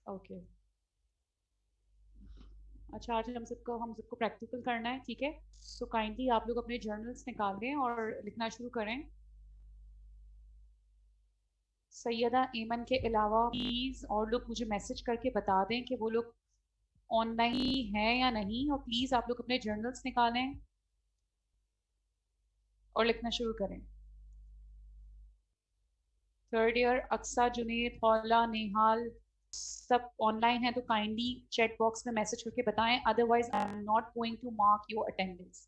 Okay. अच्छा, आज हम सबको प्रैक्टिकल करना है, ठीक है। सो काइंडली आप लोग अपने जर्नल्स निकालें और लिखना शुरू करें। सैयदा एमन के अलावा प्लीज और लोग मुझे मैसेज करके बता दें कि वो लोग ऑनलाइन हैं या नहीं, और प्लीज आप लोग अपने जर्नल्स निकालें और लिखना शुरू करें। थर्ड ईयर अक्सा, जुनेद, फौला, नेहाल सब ऑनलाइन है तो काइंडली चैट बॉक्स में मैसेज करके बताएं, otherwise I am not going to mark your attendance.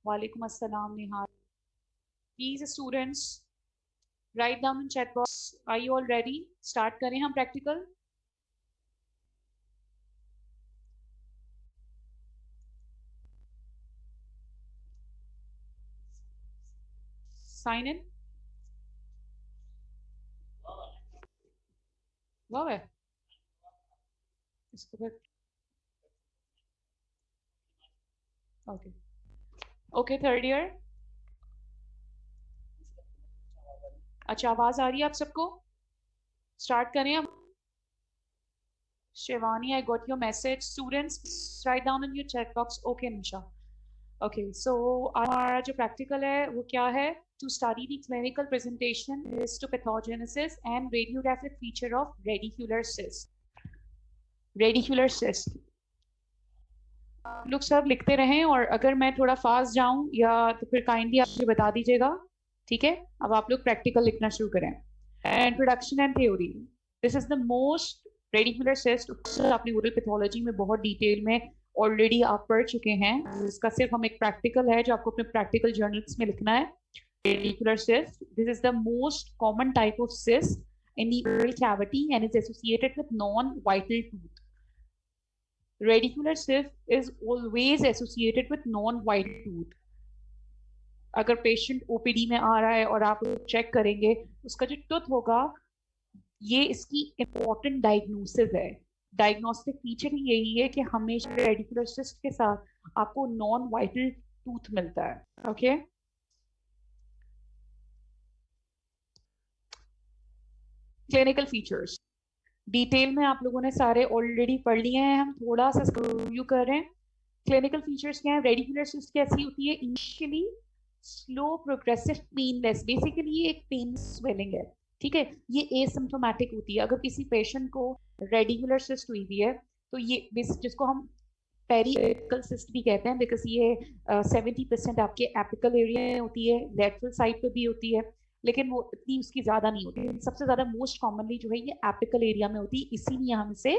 वालेकुम अस्सलाम Nehal. Please students write down in chat box, are you all ready? Start करें हम प्रैक्टिकल। Sign in. वाह है इसको फिर। ओके। Okay third year. अच्छा, आवाज आ रही है आप सबको? स्टार्ट करें हम। Shivani, I got your message. Students write down in your chat box. Okay Nisha. Okay, so हमारा जो प्रैक्टिकल है वो क्या है? To study the clinical presentation, histopathogenesis and radiographic feature of radicular cyst. Radicular cyst लोग सब लिखते रहें, और अगर मैं थोड़ा फास्ट जाऊं या तो फिर काइंडली आप मुझे बता दीजिएगा, ठीक है। अब आप लोग प्रैक्टिकल लिखना शुरू करें। Introduction and theory. This is the most radicular cyst. आपने ओरल पैथोलॉजी में बहुत डिटेल में ऑलरेडी आप पढ़ चुके हैं। इसका सिर्फ हम एक प्रैक्टिकल है जो आपको अपने प्रैक्टिकल जर्नल्स में लिखना है। Radicular cyst, this is the most common type of cyst in the oral cavity and is associated with non-vital tooth. Radicular cyst is always associated with non-vital tooth. अगर patient OPD में आ रहा है और आप check करेंगे, उसका जो tooth होगा, ये इसकी इंपॉर्टेंट डायग्नोसिस है। डायग्नोस्टिक फीचर ही यही है कि हमेशा रेडिकुलर सिस्ट के साथ आपको नॉन वाइटल टूथ मिलता है। ओके। क्लिनिकल फीचर्स डिटेल में आप लोगों ने सारे ऑलरेडी पढ़ लिए हैं, हम थोड़ा सा रिव्यू कर रहे हैं। क्लिनिकल फीचर्स क्या है? रेडिकुलर सिस्ट कैसी होती है? Initially slow progressive painless, basically ये एक पेन स्वेलिंग है, ठीक है। ये एसिम्प्टोमेटिक होती है। अगर किसी पेशेंट को रेडिकुलर सिस्ट हुई भी है तो ये जिसको हम पेरिएपिकल सिस्ट भी कहते हैं, बिकॉज ये 70% आपके एपिकल एरिया में होती है, लेटरल साइड पे भी होती है, लेकिन वो इतनी उसकी ज्यादा नहीं होती है। सबसे ज्यादा मोस्ट कॉमनली जो है ये एपिकल एरिया में होती है, इसीलिए हम इसे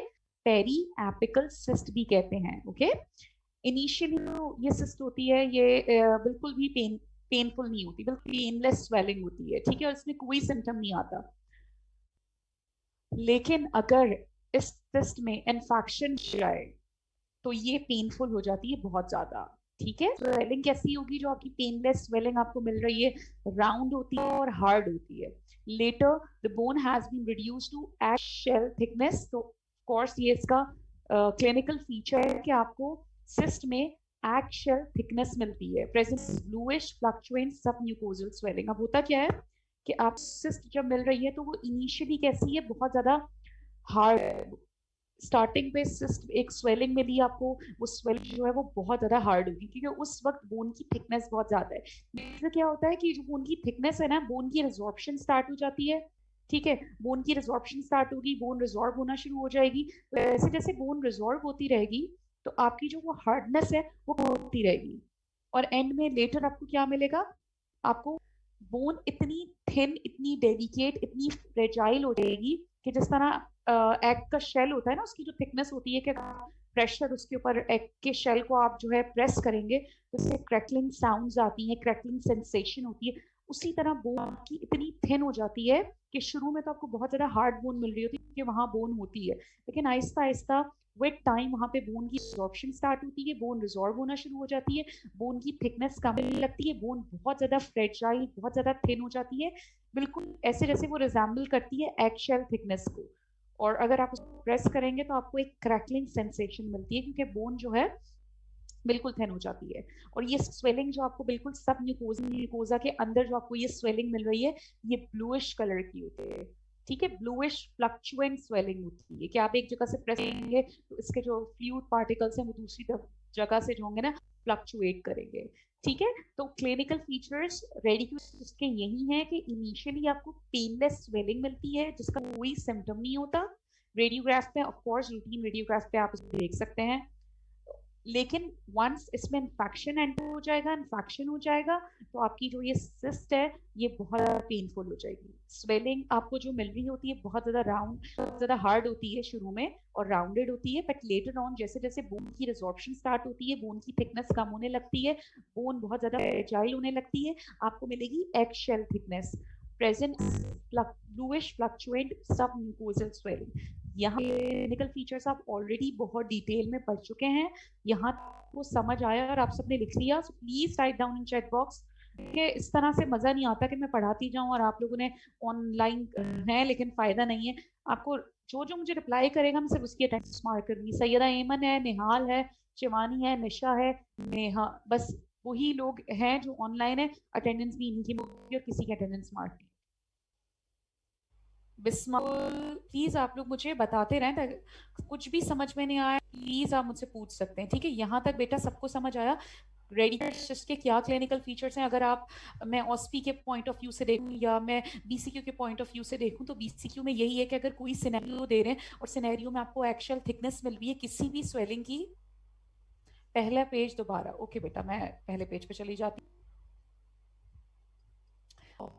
पेरी एपिकल सिस्ट भी कहते हैं। ओके। इनिशियली ये सिस्ट होती है, ये बिल्कुल भी पेनफुल नहीं होती, बिल्कुल पेनलेस स्वेलिंग होती है, ठीक है, और इसमें कोई सिम्टम नहीं आता। लेकिन अगर इस सिस्ट में इन्फेक्शन जाए तो ये पेनफुल हो जाती है बहुत ज्यादा, ठीक है। स्वेलिंग कैसी होगी? जो आपकी पेनलेस स्वेलिंग आपको मिल रही है, राउंड होती है और हार्ड होती है। Later the bone has been reduce to eggshell thickness. तो कोर्स ये इसका क्लिनिकल फीचर है कि आपको सिस्ट में एग शेल थिकनेस मिलती है। Presence bluish fluctuant submucosal swelling. अब होता क्या है कि आप सिस्ट जब मिल रही है तो वो इनिशियली कैसी है? बहुत ज्यादा हार्ड। स्टार्टिंग पे सिस्ट एक स्वेलिंग मिली आपको, वो स्वेलिंग जो है वो बहुत ज्यादा हार्ड होगी, क्योंकि उस वक्त बोन की थिकनेस बहुत ज्यादा है। इससे क्या होता है कि जो बोन की थिकनेस है ना, बोन की रिजॉर्प्शन स्टार्ट हो जाती है, ठीक है। बोन की रिजॉर्प्शन स्टार्ट होगी, बोन रिजॉर्ब होना शुरू हो जाएगी। वैसे जैसे बोन रिजॉर्ब होती रहेगी तो आपकी जो वो हार्डनेस है वो होती रहेगी, और एंड में लेटर आपको क्या मिलेगा? आपको बोन इतनी थिन, इतनी डेलिकेट, इतनी फ्रेजाइल हो जाएगी कि जिस तरह एग का शेल होता है ना, उसकी जो थिकनेस होती है कि प्रेशर उसके ऊपर एग के शेल को आप जो है प्रेस करेंगे तो उससे क्रैकलिंग साउंड्स आती हैं, क्रैकलिंग सेंसेशन होती है। उसी तरह बोन की इतनी थिन हो जाती है कि शुरू में तो आपको बहुत ज्यादा हार्ड बोन मिल रही होती है कि वहां बोन होती है, लेकिन आहिस्ता आहिस्ता विद टाइम वहां पे बोन की रिजॉर्प्शन स्टार्ट होती है, बोन रिजॉर्व होना शुरू हो जाती है, बोन की थिकनेस कम लगती है, बोन बहुत ज्यादा फ्रेजाइल, बहुत ज्यादा थिन हो जाती है, बिल्कुल ऐसे जैसे वो रिजेंबल करती है एग शेल थिकनेस को। और अगर आप उसको प्रेस करेंगे तो आपको एक क्रैकलिंग सेंसेशन मिलती है, क्योंकि बोन जो है बिल्कुल थिन हो जाती है। और ये स्वेलिंग जो आपको बिल्कुल सब म्यूकोजा के अंदर जो आपको ये स्वेलिंग मिल रही है, ये ब्लूइश कलर की होती है। ठीक है, ब्लूइश फ्लक्चुएंट स्वेलिंग होती है कि आप एक जगह से प्रेस करेंगे तो इसके जो फ्लूइड पार्टिकल्स हैं वो दूसरी जगह से जो होंगे ना फ्लक्चुएट करेंगे। ठीक है, तो क्लिनिकल फीचर्स रेडिकुलर के यही है कि इनिशियली आपको पेनलेस स्वेलिंग मिलती है जिसका कोई सिम्टम नहीं होता। रेडियोग्राफ पे ऑफ कोर्स रूटीन रेडियोग्राफ पे आप देख सकते हैं, लेकिन वंस इसमें इन्फेक्शन एंटर हो जाएगा, इन्फेक्शन हो जाएगा तो आपकी जो ये सिस्ट है ये बहुत पेनफुल हो जाएगी। स्वेलिंग आपको जो मिल रही होती है बहुत ज्यादा राउंड, बहुत ज्यादा हार्ड होती है शुरू में और राउंडेड होती है, बट लेटर ऑन जैसे जैसे बोन की रिजॉर्प्शन स्टार्ट होती है, बोन की थिकनेस कम होने लगती है, बोन बहुत ज्यादा फ्रेजाइल होने लगती है, आपको मिलेगी egg shell thickness, present bluish fluctuant submucosal swelling. यहाँ क्लिनिकल फीचर्स आप ऑलरेडी बहुत डिटेल में पढ़ चुके हैं, यहाँ वो समझ आया और आप सबने लिख लिया, so please right down in chat box. कि इस तरह से मजा नहीं आता कि मैं पढ़ाती जाऊं और आप लोगों ने ऑनलाइन है लेकिन फायदा नहीं है। आपको जो जो मुझे रिप्लाई करेगा मैं सिर्फ उसकी अटेंडेंस मार्क करूंगी। सैयदा एमन है, निहाल है, शिवानी है, निशा है, नेहा, बस वही लोग हैं जो ऑनलाइन है, अटेंडेंस भी इनकी और किसी की अटेंडेंस मार्क नहीं। बिस्मिल, प्लीज आप लोग मुझे बताते रहें, कुछ भी समझ में नहीं आया प्लीज आप मुझसे पूछ सकते हैं। ठीक है, यहाँ तक बेटा सबको समझ आया रेडियोसिस्ट के क्या क्लिनिकल फीचर्स हैं? अगर आप, मैं ऑस्पी के पॉइंट ऑफ व्यू से देखूं या मैं बीसीक्यू के पॉइंट ऑफ व्यू से देखूं तो बीसीक्यू में यही है कि अगर कोई सिनेरियो दे रहे हैं और सिनेरियो में आपको एक्चुअल थिकनेस मिल रही है किसी भी स्वेलिंग की, पहला पेज दोबारा, ओके बेटा मैं पहले पेज पे चली जाती हूँ।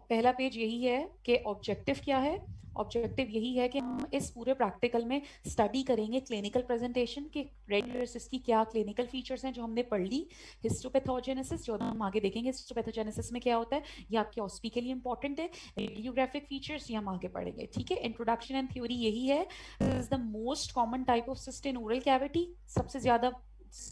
पहला पेज यही है कि ऑब्जेक्टिव क्या है। ऑब्जेक्टिव यही है कि हम इस पूरे प्रैक्टिकल में स्टडी करेंगे क्लिनिकल प्रेजेंटेशन के रेडियोसिस की क्या क्लिनिकल फीचर्स हैं जो हमने पढ़ ली। हिस्टोपैथोजेनेसिस जो हम आगे देखेंगे, हिस्टोपैथोजेनेसिस में क्या होता है, ये आपके ऑस्पी के लिए इंपॉर्टेंट है। रेडियोग्राफिक फीचर्स ये हम आगे पढ़ेंगे। ठीक है, इंट्रोडक्शन एंड थ्योरी यही है, is the most common type of cyst in oral cavity, सबसे ज्यादा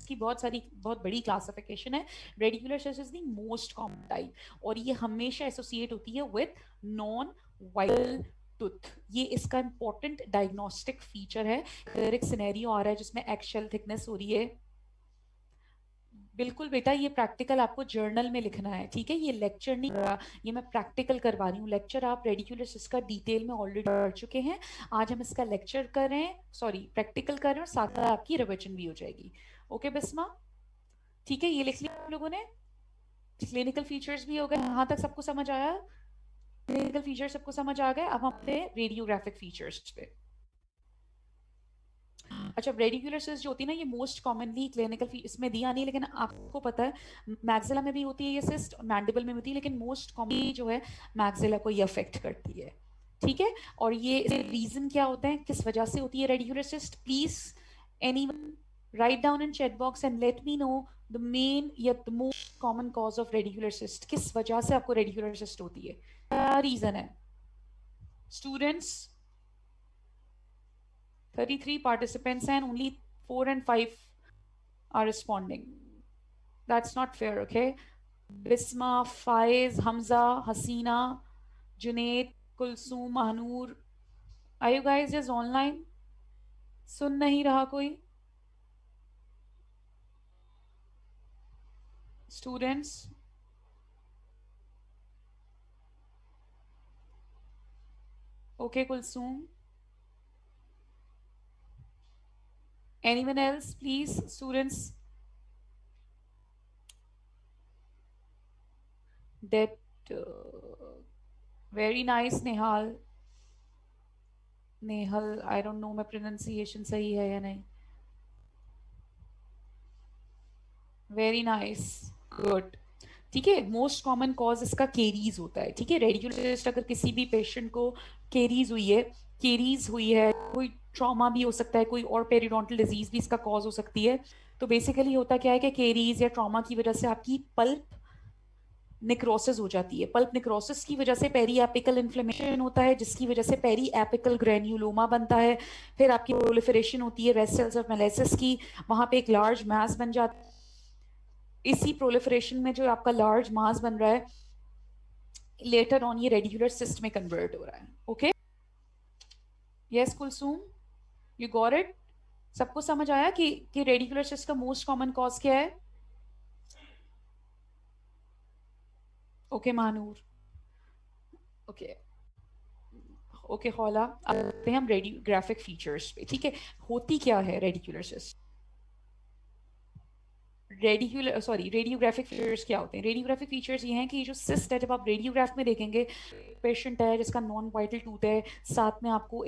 की बहुत सारी बहुत बड़ी क्लासिफिकेशन है। Radicular cyst is the most common type और ये हमेशा एसोसिएट होती है विद नॉन वाइटल टूथ। ये इसका इंपॉर्टेंट डायग्नोस्टिक फीचर है। अगर एक सिनेरियो आ रहा है जिसमें एक्शेल थिकनेस हो रही है, बिल्कुल बेटा ये प्रैक्टिकल आपको जर्नल में लिखना है। ठीक है, ये लेक्चर नहीं कर रहा, ये मैं प्रैक्टिकल करवा रही हूँ। लेक्चर आप रेडिकुलर सिस्ट का डिटेल में ऑलरेडी पढ़ चुके हैं, आज हम इसका लेक्चर कर रहे हैं, सॉरी प्रैक्टिकल कर रहे हैं और साथ साथ आपकी रिविजन भी हो जाएगी। ओके बिस्मा, ठीक है ये लिख लिया आप लोगों ने। क्लिनिकल फीचर्स भी हो गए, यहाँ तक सबको समझ आया? क्लिनिकल फीचर सबको समझ आ गए, अब हम आते हैं रेडियोग्राफिक फीचर्स पे। अच्छा, रेडिकुलर सिस्ट जो होती है ना, ये मोस्ट कॉमनली क्लिनिकल इसमें दिया नहीं, लेकिन आपको पता है मैक्सिला में भी होती है ये सिस्ट, मैंडिबल में होती है, लेकिन मोस्ट कॉमनली जो है मैक्सिला को ये अफेक्ट करती है। ठीक है, और ये रीजन क्या होता है, किस वजह से होती है radicular cyst? Please anyone write down in chat box and let me know the main या the most common cause of radicular cyst. किस वजह से आपको रेडिकुलर सिस्ट होती है, क्या रीजन है students? 33 participants and only 4 and 5 are responding. That's not fair, okay? Bisma, Faiz, Hamza, Hasina, Junaid, Kulsum, Mahnoor. Are you guys just online? सुन नहीं रहा कोई? Students? Okay, Kulsum. Anyone else, please? Students? That very nice, Nehal. Nehal, I don't know मैं pronunciation सही है या नहीं. Very nice, good. ठीक है, मोस्ट कॉमन कॉज इसका केरीज होता है। ठीक है, रेडिकुलर अगर किसी भी पेशेंट को केरीज हुई है, केरीज हुई है, कोई ट्रॉमा भी हो सकता है, कोई और पेरिडोंटल डिजीज भी इसका कॉज हो सकती है। तो बेसिकली होता क्या है कि केरीज या ट्रॉमा की वजह से आपकी पल्प निक्रोसिस हो जाती है। पल्प निक्रोसिस की वजह से पेरी एपिकल इन्फ्लेमेशन होता है, जिसकी वजह से पेरी एपिकल ग्रेन्यूलोमा बनता है। फिर आपकी प्रोलिफरेशन होती है रेस्ट सेल्स ऑफ मेलेसिस की, वहां पे एक लार्ज मास बन जाता है। इसी प्रोलिफरेशन में जो आपका लार्ज मास बन रहा है, लेटर ऑन ये रेडिकुलर सिस्ट में कन्वर्ट हो रहा है। Okay, yes Kulsoom, you got it? सबको समझ आया कि रेडिकुलर सिस्ट का मोस्ट कॉमन कॉज क्या है? ओके महानूर, ओके ओके हौला, अब आते हैं हम रेडियोग्राफिक फीचर्स पे, ठीक है। होती क्या है रेडिकुलर सिस्ट? रेडियोग्राफिक फीचर्स क्या होते हैं? रेडियोग्राफिक फीचर्स ये हैं कि जो सिस्ट है, जब आप रेडियोग्राफ में देखेंगे, पेशेंट है जिसका नॉन वाइटल टूथ है, साथ में आपको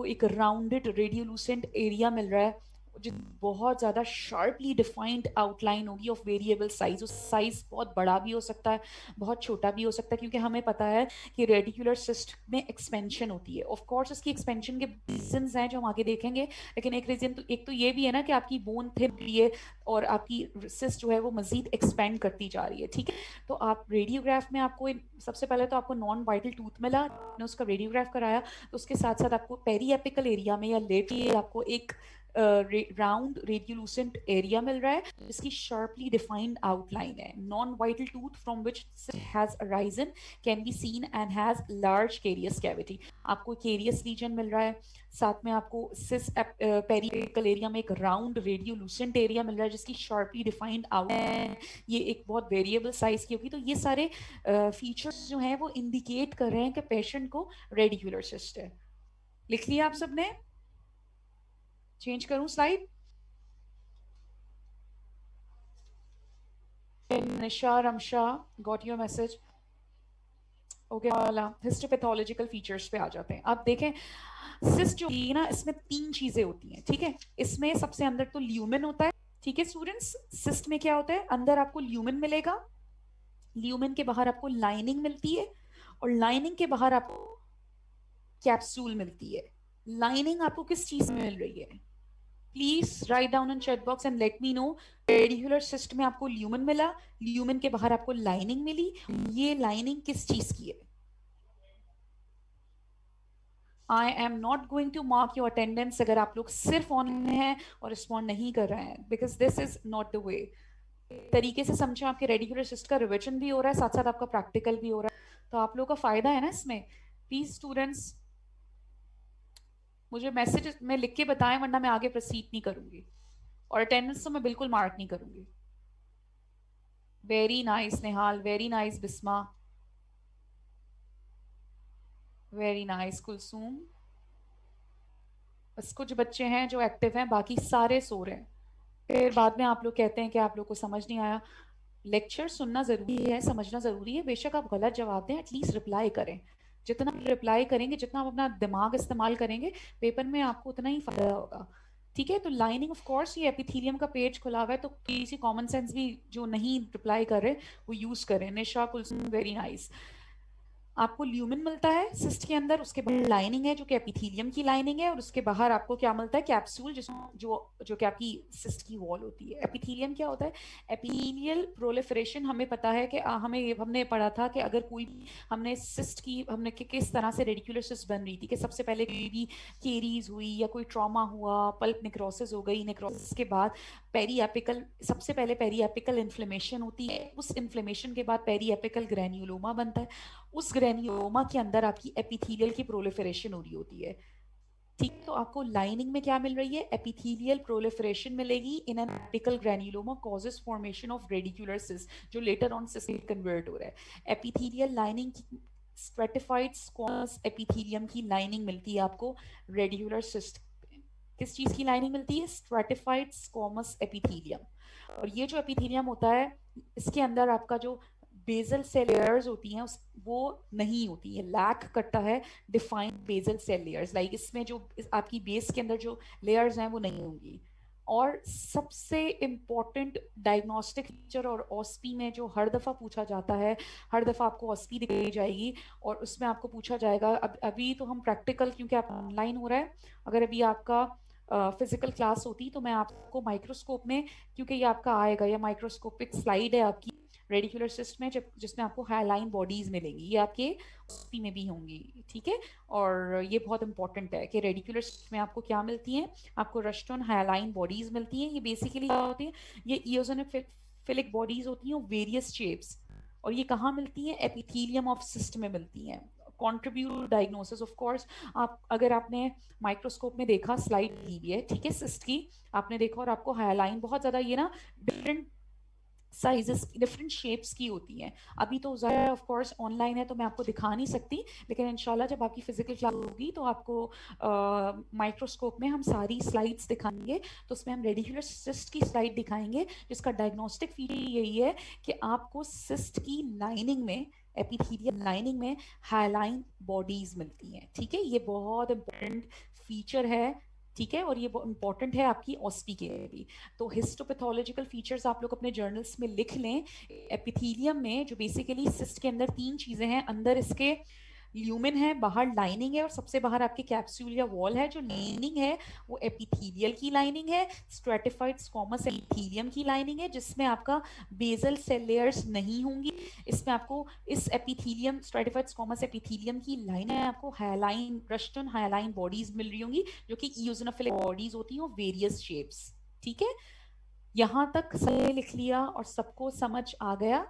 एक राउंडेड रेडियोलूसेंट एरिया मिल रहा है, जो बहुत ज़्यादा शार्पली डिफाइंड आउटलाइन होगी ऑफ वेरिएबल साइज। उस साइज बहुत बड़ा भी हो सकता है, बहुत छोटा भी हो सकता है, क्योंकि हमें पता है कि रेडिकुलर सिस्ट में एक्सपेंशन होती है। ऑफ कोर्स इसकी एक्सपेंशन के रीजंस हैं जो हम आगे देखेंगे, लेकिन एक तो ये भी है ना कि आपकी बोन थिन रही है और आपकी सिस्ट जो है वो मजीद एक्सपेंड करती जा रही है, ठीक है। तो आप रेडियोग्राफ में आपको सबसे पहले तो आपको नॉन वाइटल टूथ मिला, आपने उसका रेडियोग्राफ कराया, तो उसके साथ साथ आपको पेरीएपिकल एरिया में या लेटरली आपको एक राउंड रेडियोलूसेंट एरिया मिल रहा है जिसकी शार्पली डिफाइंड आउटलाइन है। Non vital tooth from which has arisen can be seen and has large carious cavity. आपको कैरियस रीजन मिल रहा है, साथ में आपको सिस पेरिपेकल एरिया में एक राउंड रेडियोलूसेंट एरिया मिल रहा है जिसकी शार्पली डिफाइंड आउटलाइन, ये एक बहुत वेरिएबल साइज की होगी। तो ये सारे फीचर्स जो हैं वो इंडिकेट कर रहे हैं कि पेशेंट को रेडिकुलर सिस्ट है। लिख लिया आप सबने? चेंज करूं slide? Nisha, Ramsha, got your message? Okay वाला हिस्टोपैथोलॉजिकल फीचर्स पे आ जाते हैं। आप देखें सिस्ट जो है ना, इसमें तीन चीजें होती हैं, ठीक है। इसमें सबसे अंदर तो ल्यूमेन होता है, ठीक है स्टूडेंट्स। सिस्ट में क्या होता है? अंदर आपको ल्यूमेन मिलेगा, ल्यूमेन के बाहर आपको लाइनिंग मिलती है, और लाइनिंग के बाहर आपको कैप्सूल मिलती है। लाइनिंग आपको किस चीज में मिल रही है? Please right down in chat box and let me no. Radicular cyst में आपको ल्यूमेन मिला, ल्यूमेन के बाहर आपको लाइनिंग मिली, ये लाइनिंग किस चीज की है? I am not going to mark your attendance अगर आप लोग सिर्फ ऑनलाइन हैं और रिस्पॉन्ड नहीं कर रहे हैं, because this is not the way. तरीके से समझे, आपके रेडिकुलर सिस्ट का रिविजन भी हो रहा है, साथ साथ आपका प्रैक्टिकल भी हो रहा है, तो आप लोग का फायदा है ना इसमें। प्लीज स्टूडेंट्स मुझे मैसेज में लिख के बताएं, वरना मैं आगे प्रोसीड नहीं करूंगी, और अटेंडेंस तो मैं बिल्कुल मार्क नहीं करूंगी। Very nice Nihal, very nice Bisma, very nice Kulsoom. बस कुछ बच्चे हैं जो एक्टिव हैं, बाकी सारे सो रहे हैं। फिर बाद में आप लोग कहते हैं कि आप लोग को समझ नहीं आया। लेक्चर सुनना जरूरी है, समझना जरूरी है, बेशक आप गलत जवाब दें, एटलीस्ट रिप्लाई करें। जितना रिप्लाई करेंगे, जितना आप अपना दिमाग इस्तेमाल करेंगे पेपर में, आपको उतना ही फायदा होगा, ठीक है। तो लाइनिंग ऑफ कोर्स, ये एपिथेलियम का पेज खुला हुआ है, तो किसी कॉमन सेंस भी जो नहीं रिप्लाई कर रहे वो यूज करें। निशा, कुलसुम, वेरी नाइस। आपको ल्यूमेन मिलता है सिस्ट के अंदर, उसके बाद लाइनिंग है जो कि एपिथेलियम की लाइनिंग है, और उसके बाहर आपको क्या मिलता है? कैप्सूल, जिस जो जो कि आपकी सिस्ट की वॉल होती है। एपिथेलियम क्या होता है? एपिथेलियल प्रोलिफरेशन, हमें पता है कि हमने पढ़ा था कि अगर कोई हमने सिस्ट की हमने कि किस तरह से रेडिकुलर सिस्ट बन रही थी, कि सबसे पहले कोई भी केरीज हुई या कोई ट्रॉमा हुआ, पल्प नेक्रोसिस हो गई, नेक्रोसिस के बाद पेरीएपिकल, सबसे पहले पेरीएपिकल इन्फ्लेमेशन होती है, उस इन्फ्लेमेशन के बाद पेरीएपिकल ग्रैन्युलोमा बनता है, उस ग्रेन्योमा के अंदर आपकी एपिथेलियल की प्रोलिफरेशन हो रही होती है, ठीक। तो आपको लाइनिंग में क्या मिल रही है? एपिथेलियल प्रोलिफरेशन मिलेगी in an apical granuloma causes formation of radicular cyst, जो लेटर ऑन सिस्ट में कन्वर्ट हो रहा है। एपिथेलियल लाइनिंग की स्ट्रेटिफाइड स्क्वामस एपिथेलियम की लाइनिंग मिलती है आपको रेडिकुलर सिस्ट। किस चीज की लाइनिंग मिलती है? Stratified squamous epithelium. और ये जो एपिथेलियम होता है, इसके अंदर आपका जो बेसल सेल लेयर्स होती हैं वो नहीं होती है, लैक करता है defined basal cell layers. Like इसमें जो आपकी बेस के अंदर जो लेयर्स हैं वो नहीं होंगी। और सबसे इम्पॉर्टेंट डायग्नोस्टिक फीचर, और ऑस्पी में जो हर दफ़ा पूछा जाता है, हर दफ़ा आपको ऑस्पी दिखाई जाएगी और उसमें आपको पूछा जाएगा, अभी तो हम प्रैक्टिकल, क्योंकि आप ऑनलाइन हो रहा है, अगर अभी आपका फिजिकल क्लास होती तो मैं आपको माइक्रोस्कोप में, क्योंकि ये आपका आएगा, या माइक्रोस्कोपिक स्लाइड है आपकी रेडिकुलर सिस्ट में, जिसमें आपको हाईलाइन बॉडीज मिलेंगी, ये आपके ओस्पी में भी होंगी, ठीक है। और ये बहुत इंपॉर्टेंट है कि रेडिकुलर सिस्ट में आपको क्या मिलती है? आपको रस्टोन हाईलाइन बॉडीज मिलती हैं। ये बेसिकली क्या होती है? ये इओजोनोफिलिक बॉडीज होती हैं वेरियस शेप्स, और ये कहाँ मिलती हैं? एपिथेलियम ऑफ सिस्ट में मिलती हैं। कंट्रीब्यूट डायग्नोसिस, ऑफ कोर्स आप अगर आपने माइक्रोस्कोप में देखा, स्लाइड दी हुई है, ठीक है, सिस्ट की आपने देखा और आपको हाईलाइन बहुत ज्यादा ये ना डिफरेंट साइजेस डिफरेंट शेप्स की होती हैं। अभी तो ज़रा ऑफ कोर्स ऑनलाइन है तो मैं आपको दिखा नहीं सकती, लेकिन इंशाल्लाह जब आपकी फिजिकल क्लास होगी तो आपको माइक्रोस्कोप में हम सारी स्लाइड्स दिखाएंगे। तो उसमें हम रेडिकुलर सिस्ट की स्लाइड दिखाएंगे, जिसका डायग्नोस्टिक फीचर यही है कि आपको सिस्ट की लाइनिंग में, एपिथेलियल लाइनिंग में हाइलाइन बॉडीज मिलती हैं। ठीक है, ये बहुत इंपॉर्टेंट फीचर है। ठीक है, और ये बहुत इंपॉर्टेंट है आपकी ऑस्पी के लिए भी। तो हिस्टोपैथोलॉजिकल फीचर्स आप लोग अपने जर्नल्स में लिख लें। एपिथेलियम में जो बेसिकली सिस्ट के अंदर तीन चीजें हैं, अंदर इसके ल्यूमेन है, बाहर लाइनिंग है, और सबसे बाहर आपके कैप्सूल या वॉल है। जो लाइनिंग है वो एपिथेलियल की लाइनिंग है, स्ट्रेटिफाइड स्क्वामस एपिथेलियम की लाइनिंग है, जिसमें आपका बेसल सेल लेयर्स नहीं होंगी। इसमें आपको इस एपिथेलियम, स्ट्रेटिफाइड स्क्वामस एपिथेलियम की लाइन में आपको हाइलाइन, रस्टन हाइलाइन बॉडीज मिल रही होंगी, जो कि इओसिनोफिलिक बॉडीज होती हैं वेरियस शेप्स। ठीक है, यहां तक सबने लिख लिया और सबको समझ आ गया।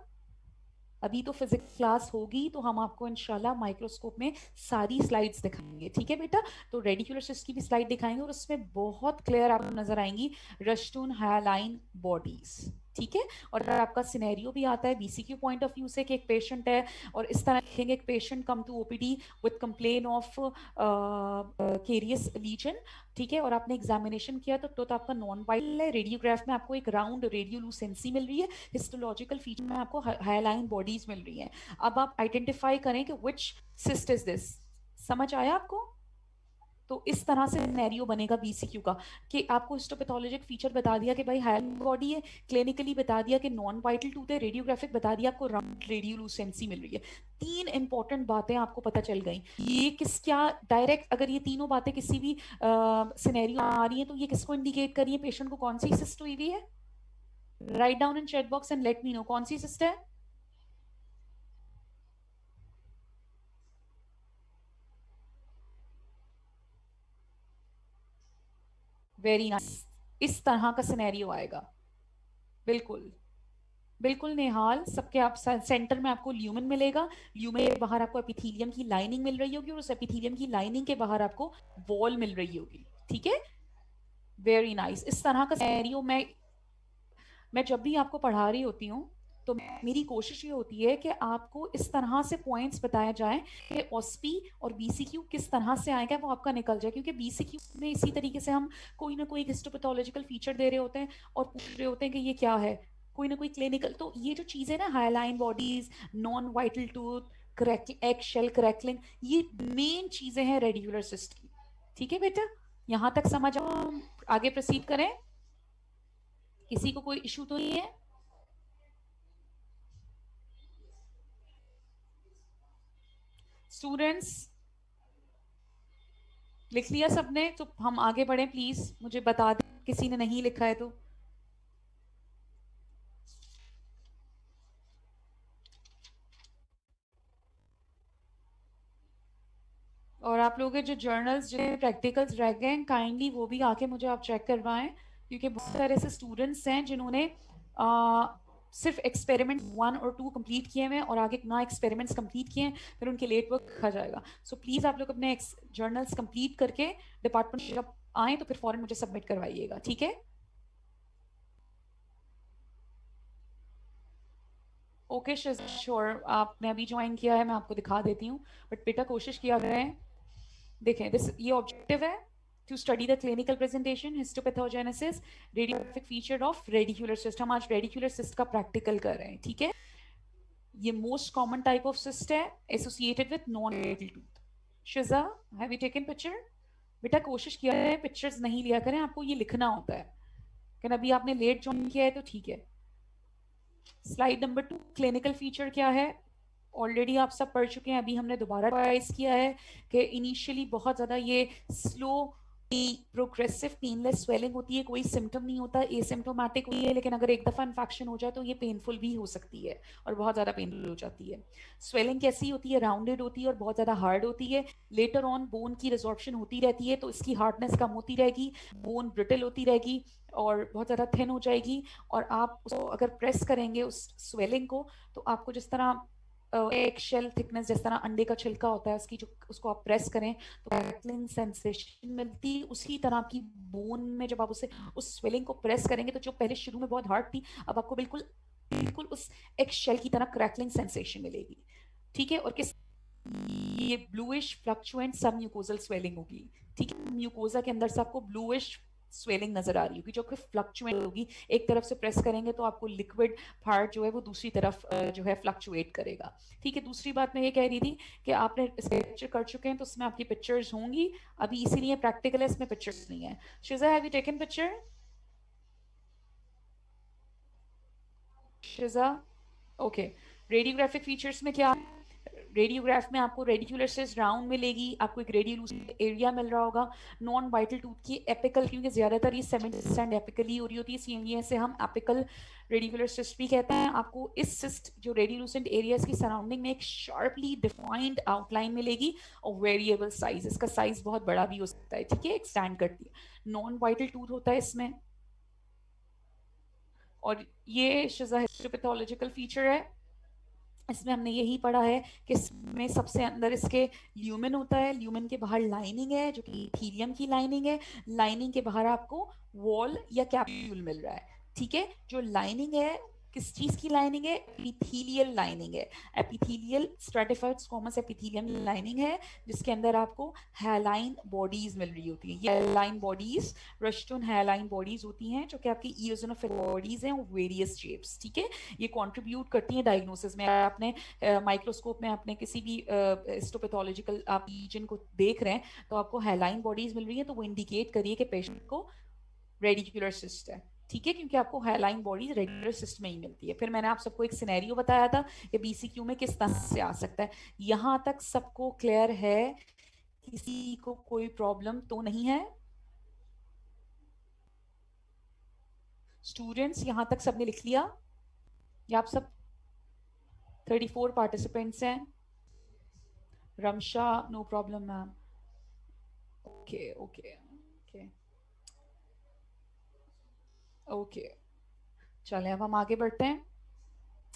अभी तो फिजिक्स क्लास होगी तो हम आपको इंशाल्लाह माइक्रोस्कोप में सारी स्लाइड्स दिखाएंगे। ठीक है बेटा, तो रेडिकुलर सिस्ट की भी स्लाइड दिखाएंगे और उसमें बहुत क्लियर आपको नजर आएंगी रश्टून हाइलाइन बॉडीज। ठीक है, और अगर आपका सिनेरियो भी आता है बीसीक्यू पॉइंट ऑफ व्यू से कि एक पेशेंट है और इस तरह लिखेंगे, एक patient come to OPD with complain of carious lesion. ठीक है, और आपने एग्जामिनेशन किया तो आपका नॉन वाइटल है, रेडियोग्राफ में आपको एक राउंड रेडियोलुसेंसी मिल रही है, हिस्टोलॉजिकल फीचर में आपको हाइलाइन बॉडीज मिल रही हैं। अब आप आइडेंटिफाई करें कि विच सिस्ट इज दिस। समझ आया आपको? तो इस तरह से सिनेरियो बनेगा बीसीक्यू का, कि आपको हिस्टोपैथोलॉजिक फीचर बता दिया कि भाई हाइलाइन बॉडी है, क्लिनिकली बता दिया कि नॉन वाइटल टूथ है, रेडियोग्राफिक बता दिया आपको राउंड रेडियोलुसेंसी मिल रही है। तीन इंपॉर्टेंट बातें आपको पता चल गई। ये किस क्या डायरेक्ट, अगर ये तीनों बातें किसी भी सिनेरियो आ रही है तो ये किसको इंडिकेट कर रही है, पेशेंट को कौन सी सिस्ट हुई हुई है? Right down in chat box and let me no कौन सी सिस्ट है। वेरी नाइस, इस तरह का सिनेरियो आएगा। बिल्कुल बिल्कुल नेहाल, सबके आप सेंटर में आपको ल्यूमेन मिलेगा, ल्यूमेन के बाहर आपको एपिथेलियम की लाइनिंग मिल रही होगी और उस एपिथेलियम की लाइनिंग के बाहर आपको वॉल मिल रही होगी। ठीक है, वेरी नाइस। इस तरह का सिनेरियो मैं जब भी आपको पढ़ा रही होती हूँ तो मेरी कोशिश ये होती है कि आपको इस तरह से पॉइंट्स बताया जाए कि ऑस्पी और बीसीक्यू किस तरह से आएगा वो आपका निकल जाए, क्योंकि बीसीक्यू में इसी तरीके से हम कोई ना कोई हिस्टोपैथोलॉजिकल फीचर दे रहे होते हैं और पूछ रहे होते हैं कि ये क्या है, कोई ना कोई क्लिनिकल। तो ये जो चीजें ना, hyaline bodies, non vital tooth, crack, egg shell crackling, ये मेन चीजें हैं रेडिकुलर सिस्ट की। ठीक है बेटा, यहां तक समझ आगे प्रोसीड करें? किसी को कोई इशू तो नहीं है? स्टूडेंट्स लिख लिया सबने? तो हम आगे बढ़े, प्लीज मुझे बता दें किसी ने नहीं लिखा है तो। और आप लोगों के जो जर्नल्स, जो प्रैक्टिकल्स रह गए हैं, काइंडली वो भी आके मुझे आप चेक करवाएं, क्योंकि बहुत सारे ऐसे स्टूडेंट्स हैं जिन्होंने सिर्फ एक्सपेरिमेंट 1 और 2 कंप्लीट किए हैं और आगे ना एक्सपेरिमेंट्स कंप्लीट किए हैं, फिर उनके लेट वर्क रखा जाएगा। सो प्लीज आप लोग अपने जर्नल्स कंप्लीट करके डिपार्टमेंट जब आए तो फिर फौरन मुझे सबमिट करवाइएगा। ठीक है, ओके श्योर। आपने अभी ज्वाइन किया है, मैं आपको दिखा देती हूँ, बट बेटा कोशिश किया करें। देखें, दिस ये ऑब्जेक्टिव है, to study the clinical presentation, histopathogenesis, radiographic feature of radicular cyst. हम आज रेडिकुलर सिस्ट का प्रैक्टिकल कर रहे हैं। ठीक है, ये most common type of cyst है associated with non radial tooth. Shiza, have you taken picture? बेटा कोशिश किया है पिक्चर्स नहीं लिया करें, आपको ये लिखना होता है। लेकिन अभी आपने लेट ज्वाइन किया है तो ठीक है। स्लाइड नंबर 2, क्लिनिकल फीचर क्या है? ऑलरेडी आप सब पढ़ चुके हैं, अभी हमने दोबारा रिवाइज किया है कि इनिशियली बहुत ज़्यादा ये स्लो प्रोग्रेसिव पेनलेस स्वेलिंग होती है, कोई सिम्टम नहीं होता, एसिम्टोमेटिक होती है, लेकिन अगर एक दफ़ा इन्फेक्शन हो जाए तो ये पेनफुल भी हो सकती है और बहुत ज़्यादा पेनफुल हो जाती है। स्वेलिंग कैसी होती है? राउंडेड होती है और बहुत ज़्यादा हार्ड होती है। लेटर ऑन बोन की रिजॉर्प्शन होती रहती है तो इसकी हार्डनेस कम होती रहेगी, बोन ब्रिटल होती रहेगी और बहुत ज़्यादा थिन हो जाएगी। और आप उसको अगर प्रेस करेंगे उस स्वेलिंग को, तो आपको जिस तरह एक शेल थिकनेस, जिस तरह अंडे का छिलका होता है उसकी, जो उसको आप प्रेस करें तो क्रैकलिंग सेंसेशन मिलती है, उसी तरह आपकी बोन में जब आप उसे उस स्वेलिंग को प्रेस करेंगे तो जो पहले शुरू में बहुत हार्ड थी, अब आपको बिल्कुल बिल्कुल उस एक शेल की तरह क्रैकलिंग सेंसेशन मिलेगी, ठीक है। और किस ये bluish fluctuant submucosal swelling होगी, ठीक है। म्यूकोजा के अंदर से आपको ब्लूइश स्वेलिंग नजर आ रही होगी जो कि फ्लक्चुएट होगी, एक तरफ से प्रेस करेंगे तो आपको लिक्विड पार्ट जो है वो दूसरी तरफ जो है फ्लक्चुएट करेगा, ठीक है। दूसरी बात मैं ये कह रही थी कि आपने लेक्चर कर चुके हैं तो उसमें आपकी पिक्चर्स होंगी, अभी इसीलिए प्रैक्टिकल है, इसमें पिक्चर्स नहीं है। Shiza, have you taken picture? Shiza, okay. Radiographic features में क्या, रेडियोग्राफ में आपको रेडिकुलर सिस राउंड मिलेगी, आपको एक रेडियोलूसेंट एरिया मिल रहा होगा, नॉन वाइटल टूथ की एपिकल, क्योंकि ज्यादातर ये 70% एपिकली हो रही होती है, सीएमई से हम एपिकल रेडिकुलर सिस्ट भी कहते हैं। आपको इस सिस्ट जो रेडियोलूसेंट एरियाज की सराउंडिंग में एक शार्पली डिफाइंड आउटलाइन मिलेगी और वेरिएबल साइज, इसका साइज बहुत बड़ा भी हो सकता है, ठीक है, एक्सटैंड करती है। नॉन वाइटल टूथ होता है इसमें, और ये शिजा हिस्टोपैथोलॉजिकल फीचर है। इसमें हमने यही पढ़ा है कि इसमें सबसे अंदर इसके ल्यूमेन होता है, ल्यूमेन के बाहर लाइनिंग है जो कि इथीलियम की लाइनिंग है, लाइनिंग के बाहर आपको वॉल या कैप्सूल मिल रहा है, ठीक है। जो लाइनिंग है किस चीज की लाइनिंग है, एपिथेलियल लाइनिंग है, epithelial stratified squamous epithelium lining है, जिसके अंदर आपको हैलाइन बॉडीज मिल रही होती है। ये हैलाइन बॉडीज रश्टोन हैलाइन बॉडीज होती हैं जो कि आपकी इओसिनोफिल बॉडीज हैं, वेरियस शेप्स, ठीक है। ये कंट्रीब्यूट करती हैं डायग्नोसिस में। आपने माइक्रोस्कोप में आपने किसी भी हिस्टोपैथोलॉजिकल आप रीजन को देख रहे हैं तो आपको हैलाइन बॉडीज मिल रही है, तो वो इंडिकेट करिए कि पेशेंट को रेडिकुलर सिस्ट है, ठीक है, क्योंकि आपको हाईलाइन बॉडी रेगुलर सिस्ट में ही मिलती है। फिर मैंने आप सबको एक सिनेरियो बताया था कि बीसीक्यू में किस तरह से आ सकता है। यहां तक सबको क्लियर है? किसी को कोई प्रॉब्लम तो नहीं है? स्टूडेंट्स यहां तक सबने लिख लिया या आप सब? 34 पार्टिसिपेंट्स हैं। Ramsha, no problem ma'am. Okay okay okay okay, चलें अब हम आगे बढ़ते हैं,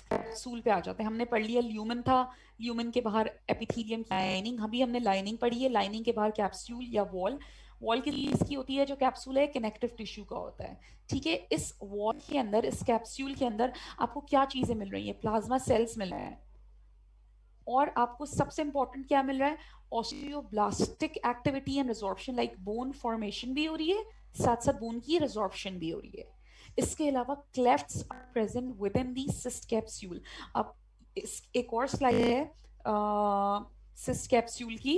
कैप्सूल पे आ जाते हैं। हमने पढ़ लिया ल्यूमन था, ल्यूमन के बाहर एपिथेलियम की लाइनिंग, अभी हमने लाइनिंग पढ़ी है, लाइनिंग के बाहर कैप्सूल या वॉल। वॉल की चीज की होती है, जो कैप्सूल है कनेक्टिव टिश्यू का होता है, ठीक है। इस वॉल के अंदर, इस कैप्सूल के अंदर आपको क्या चीजें मिल रही है? प्लाज्मा सेल्स मिल रहे हैं, और आपको सबसे इंपॉर्टेंट क्या मिल रहा है? Osteoblastic activity and resorption, like bone formation भी हो रही है, साथ साथ बोन की रिजॉर्प्शन भी हो रही है। इसके अलावा clefts are present within the cyst capsule. अब एक और स्लाइड है सिस्ट कैप्सूल की,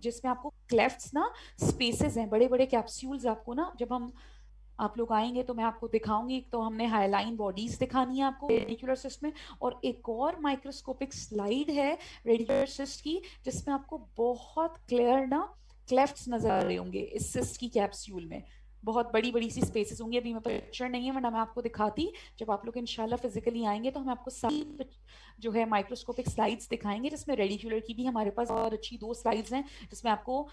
जिसमें आपको क्लेफ्ट्स ना, स्पेसेस हैं, बड़े बड़े कैप्सूल्स आपको ना, जब हम आप लोग आएंगे तो मैं आपको दिखाऊंगी। एक तो हमने हाईलाइन बॉडीज दिखानी है आपको रेडिकुलर सिस्ट में, और एक और माइक्रोस्कोपिक स्लाइड है रेडिकुलर सिस्ट की, जिसमें आपको बहुत क्लियर ना क्लेफ्ट्स नजर आ रहे होंगे इस सिस्ट की कैप्सूल में। बहुत बड़ी बड़ी सी स्पेसेस होंगी, अभी मैं पिक्चर नहीं है वरना मैं आपको दिखाती। जब आप लोग इंशाल्लाह फिजिकली आएंगे तो हम आपको सारी जो है माइक्रोस्कोपिक स्लाइड्स दिखाएंगे, जिसमें रेडिकुलर की भी हमारे पास और अच्छी 2 स्लाइड्स हैं, जिसमें आपको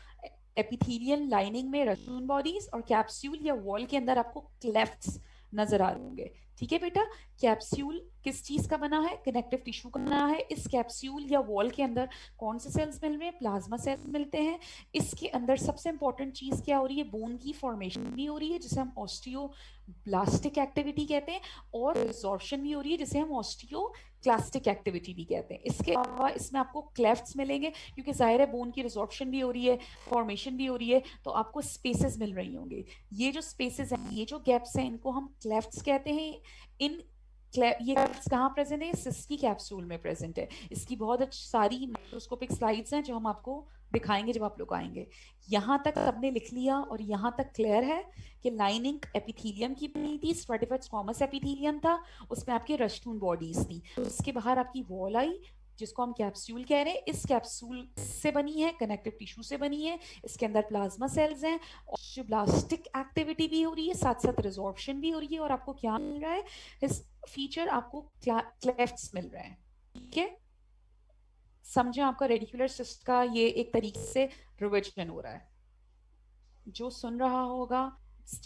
एपिथेलियल लाइनिंग में रसून बॉडीज और कैप्सूल या वॉल के अंदर आपको क्लेफ्ट्स नजर आ रहे होंगे, ठीक है बेटा। कैप्सूल किस चीज का बना है? कनेक्टिव टिश्यू का बना है। इस कैप्सूल या वॉल के अंदर कौन से सेल्स मिल रहे हैं? प्लाज्मा सेल्स मिलते हैं। इसके अंदर सबसे इंपॉर्टेंट चीज क्या हो रही है? बोन की फॉर्मेशन भी हो रही है, जिसे हम ऑस्टियोब्लास्टिक एक्टिविटी कहते हैं, और रिजॉर्प्शन भी हो रही है, जिसे हम ऑस्टियोक्लास्टिक एक्टिविटी भी कहते हैं। इसके अलावा इसमें आपको क्लेफ्ट्स मिलेंगे, क्योंकि जाहिर है बोन की रिजॉर्प्शन भी हो रही है, फॉर्मेशन भी हो रही है, तो आपको स्पेसेस मिल रही होंगे। ये जो स्पेसेस हैं, ये जो गैप्स हैं, इनको हम क्लेफ्ट्स कहते हैं। इन ये कहाँ प्रेजेंट है? सिस्ट की कैप्सूल में प्रेजेंट है। इसकी बहुत अच्छी सारी माइक्रोस्कोपिक स्लाइड्स हैं जो हम आपको दिखाएंगे जब आप लोग आएंगे। यहाँ तक सबने लिख लिया और यहाँ तक क्लियर है कि लाइनिंग एपिथेलियम की बनी थी, स्ट्रेटिफाइड स्क्वामस एपिथेलियम था, उसमें आपकी रश्टून बॉडीज थी, उसके बाहर आपकी वॉल आई जिसको हम कैप्सूल कह रहे हैं। इस कैप्सूल से बनी है, कनेक्टिव टिश्यू से बनी है, इसके अंदर प्लाज्मा सेल्स हैं, ऑस्टियोब्लास्टिक एक्टिविटी भी हो रही है, साथ साथ रिजॉर्प्शन भी हो रही है, और आपको क्या मिल रहा है? इस फीचर आपको क्लेफ्ट्स मिल रहे हैं, ठीक है। समझे? आपका रेडिकुलर सिस्ट का ये एक तरीके से रिविजन हो रहा है। जो सुन रहा होगा,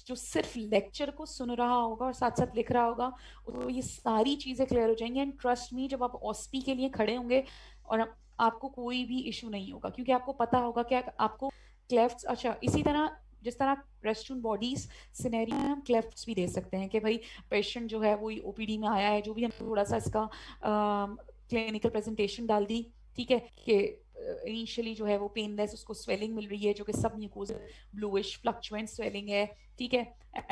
जो सिर्फ लेक्चर को सुन रहा होगा और साथ साथ लिख रहा होगा, तो ये सारी चीजें क्लियर हो जाएंगी। एंड ट्रस्ट मी, जब आप ऑस्पी के लिए खड़े होंगे और आपको कोई भी इशू नहीं होगा, क्योंकि आपको पता होगा कि आपको क्लेफ्ट्स, अच्छा इसी तरह जिस तरह रेस्टोरेंट बॉडीज सिनेरियो में हम क्लेफ्ट्स भी दे सकते हैं कि भाई पेशेंट जो है वो ओपीडी में आया है, जो भी हम थोड़ा सा इसका क्लिनिकल प्रेजेंटेशन डाल दी, ठीक है, कि इनिशियली जो है वो पेनलेस, उसको स्वेलिंग मिल रही है जो कि सब म्यूकोज ब्लूइश फ्लक्चुएंट स्वेलिंग है, ठीक है,